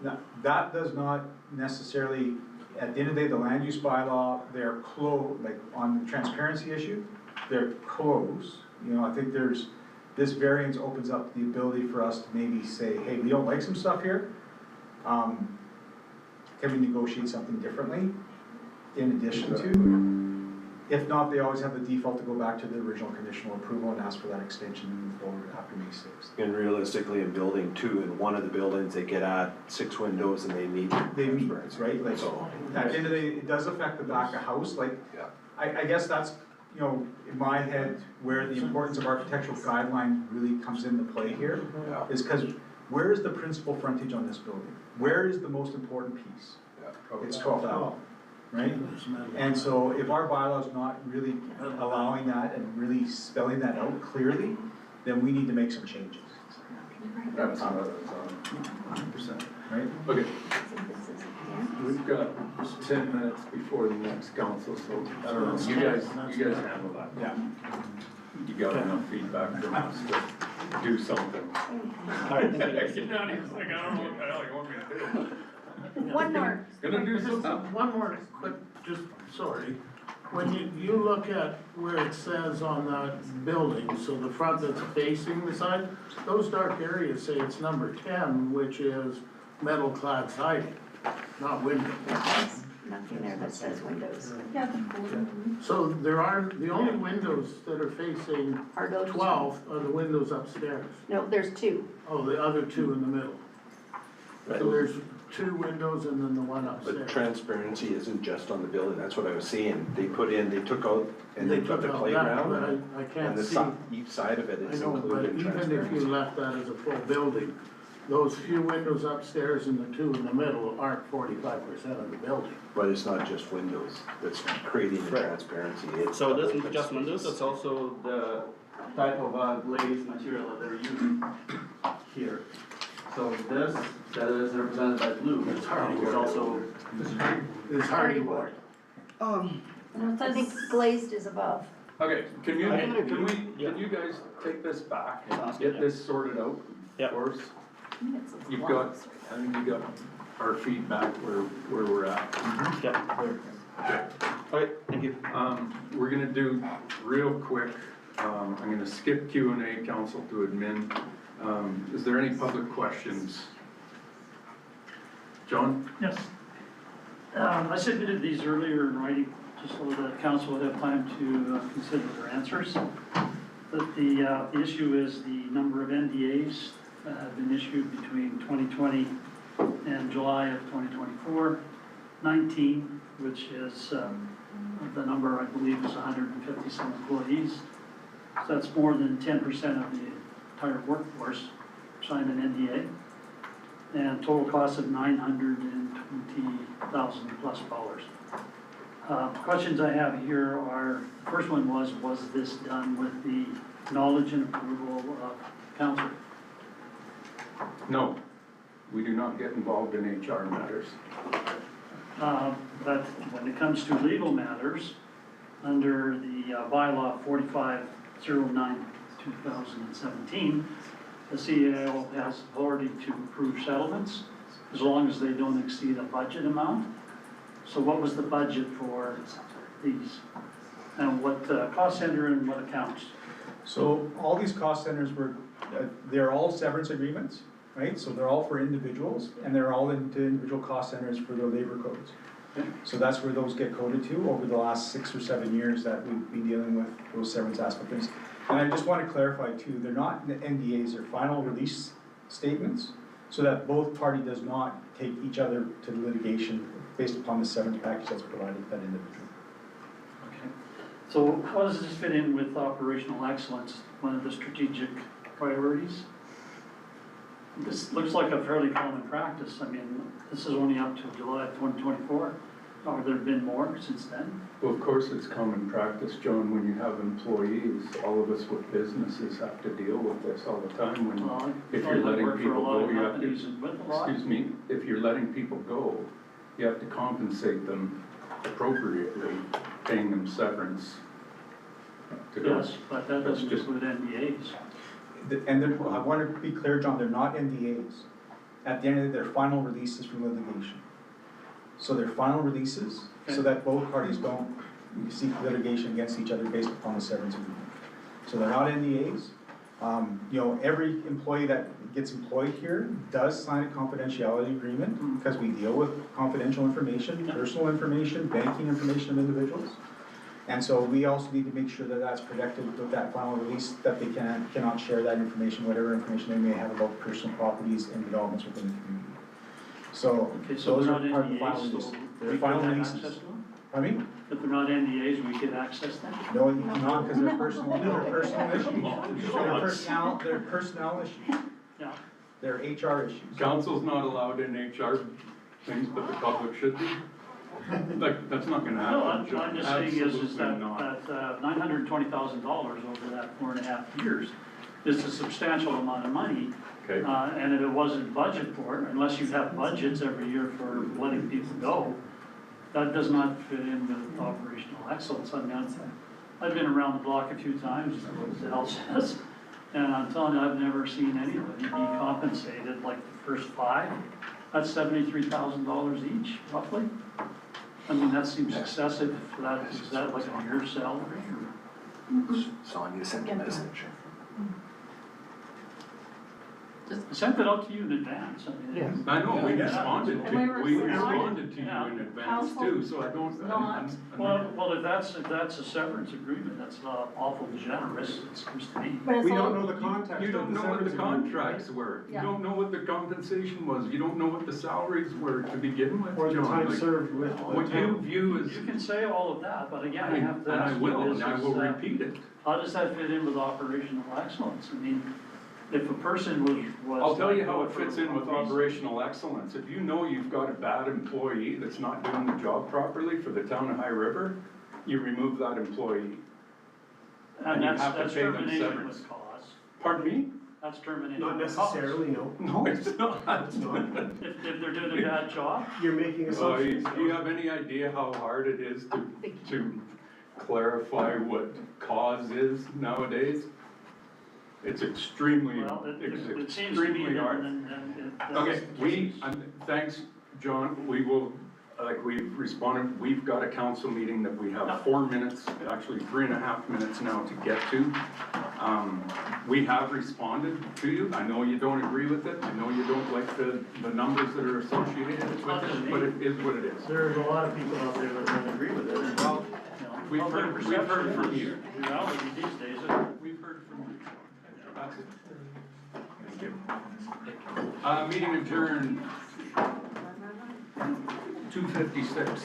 Now, that does not necessarily, at the end of the day, the land use bylaw, they're closed, like on the transparency issue, they're closed. You know, I think there's this variance opens up the ability for us to maybe say, hey, we don't like some stuff here. Can we negotiate something differently in addition to? If not, they always have the default to go back to the original conditional approval and ask for that extension and move forward after May 6th. And realistically, in building 2, in one of the buildings, they could add 6 windows and they meet. Right, like, So, at the end of the day, it does affect the back of house, like, yeah. I guess that's, you know, in my head, where the importance of architectural guidelines really comes into play here, Yeah. is because where is the principal frontage on this building? Where is the most important piece? Yeah. It's 12th Avenue, right? And so if our bylaw's not really allowing that and really spelling that out clearly, then we need to make some changes, That's 100%. right? Okay, we've got 10 minutes before the next council, so I don't know, you guys handle that. Yeah. You got enough feedback from us to do something. Alright, thank you guys. He's like, I don't know what the hell you want me to do. One more. Gonna do something. One more quick, just, sorry. When you look at where it says on that building, so the front that's facing the side, those dark areas say it's number 10, which is metal clad siding, not window. There's nothing there that says windows. So there are, the only windows that are facing Are those? 12 are the windows upstairs. No, there's 2. Oh, the other 2 in the middle. So there's 2 windows and then the one But upstairs. transparency isn't just on the building, that's what I was saying. They took out, and they put took the out that, playground, but I and can't the see. each side of it I is know, but included in even if transparency. you left that as a full building, those few windows upstairs and the 2 in the middle aren't 45% of the building. But it's not just windows that's creating the transparency. It's So this open is just space. windows, it's also the type of glazed material that they're using here. So this, that is represented by blue, It's hardy is also, It's hardy wood. I think glazed is above. Okay, can you Yeah. guys take this back Sounds and good, get this sorted out Yeah. for us? You've got, I think you got our feedback where we're at. yeah. Okay, thank you. We're gonna do real quick, I'm gonna skip Q&A, council to admin. Is there any public questions? John? Yes. I submitted these earlier in writing, just so that council would have time to consider their answers. But the issue is the number of NDAs that have been issued between 2020 and July of 2024. 19, which is the number I believe is 150 some employees. So that's more than 10% of the entire workforce signed an NDA. And total cost of $920,000 plus. Questions I have here are, the first one was this done with the knowledge and approval of council? No, we do not get involved in HR matters. But when it comes to legal matters, under the bylaw 4509/2017, the CAO has authority to approve settlements as long as they don't exceed a budget amount. So what was the budget for these? And what cost center and what accounts? So all these cost centers were, they're all severance agreements, right? So they're all for individuals, and they're all into individual cost centers for their labor codes. So that's where those get coded to over the last 6 or 7 years that we've been dealing with those severance aspects. And I just want to clarify too, they're not NDAs, they're final release statements, so that both party does not take each other to litigation based upon the severance package that's provided to that individual. Okay. So how does this fit in with operational excellence, one of the strategic priorities? This looks like a fairly common practice. I mean, this is only up to July of 2024. Have there been more since then? Well, of course, it's common practice, John, when you have employees, all of us with businesses have to deal with this all the time. When, if you're letting people go, you have to, excuse me, if you're letting people go, you have to compensate them appropriately, paying them severance to go. Yes, but that doesn't include NDAs. And I want to be clear, John, they're not NDAs. At the end of the day, they're final releases from litigation. So they're final releases, so that both parties don't seek litigation against each other based upon the severance agreement. So they're not NDAs, You know, every employee that gets employed here does sign a confidentiality agreement because we deal with confidential information, personal information, banking information of individuals. And so we also need to make sure that that's protected with that final release, that they cannot share that information, whatever information they may have about personal properties and developments within the community. So Okay, so those they're are not part of the final NDAs, release. so They're we final can have releases. access to them? Pardon me? If they're not NDAs, we can access them? No, you cannot, because they're personal issues. They're personnel issues. Yeah. They're HR issues. Council's not allowed in HR things, but the public should be. Like, that's not gonna happen. No, I'm just saying is Absolutely that, not. that $920,000 over that 4.5 years is a substantial amount of money. Okay. And if it wasn't budgeted for, unless you have budgets every year for letting people go, that does not fit in with operational excellence. I mean, I've been around the block a few times, as the health says, and I'm telling you, I've never seen anybody be compensated like the first 5. That's $73,000 each, roughly. I mean, that seems excessive for that. Is that like a year's salary or? So I need to send a message. I sent it out to you in advance. I mean, Yes. I know, we Yeah. responded And we to, we responded. responded to you Yeah. in advance too, so I don't. I'm- Well, if that's a severance agreement, that's awful generous, it seems to me. But it's We all- don't know the context You of don't the know what the severance agreement. contracts were, you Yeah. don't know what the compensation was, you don't know what the salaries were to begin with, Or the John. time Like, served with the what you town. view as, You can say all of that, but again, I have to and I ask will, you, and I will is, repeat it. how does that fit in with operational excellence? I mean, if a person was. I'll tell you how it for fits in with a reason- operational excellence. If you know you've got a bad employee that's not doing the job properly for the town of High River, you remove that employee. And you that's, have to that's pay them termination severance. with cause. Pardon me? That's termination Not with cause. necessarily, no. No, it's not. It's not. If they're doing a bad job, You're making So, assumptions. do you have any idea how hard it is to clarify what cause is nowadays? It's extremely, well, it it's seems to me extremely that, hard. that's. Okay, thanks, John, we will, like we've responded, we've got a council meeting that we have 4 minutes, actually 3.5 minutes now to get to. We have responded to you, I know you don't agree with it, I know you don't like the numbers that are associated with it, but it is what it is. There's a lot of people out there that don't agree with it, and well, We've heard from you. Reality these days, We've heard from you. That's it. Thank you. Meeting adjourned 2:56.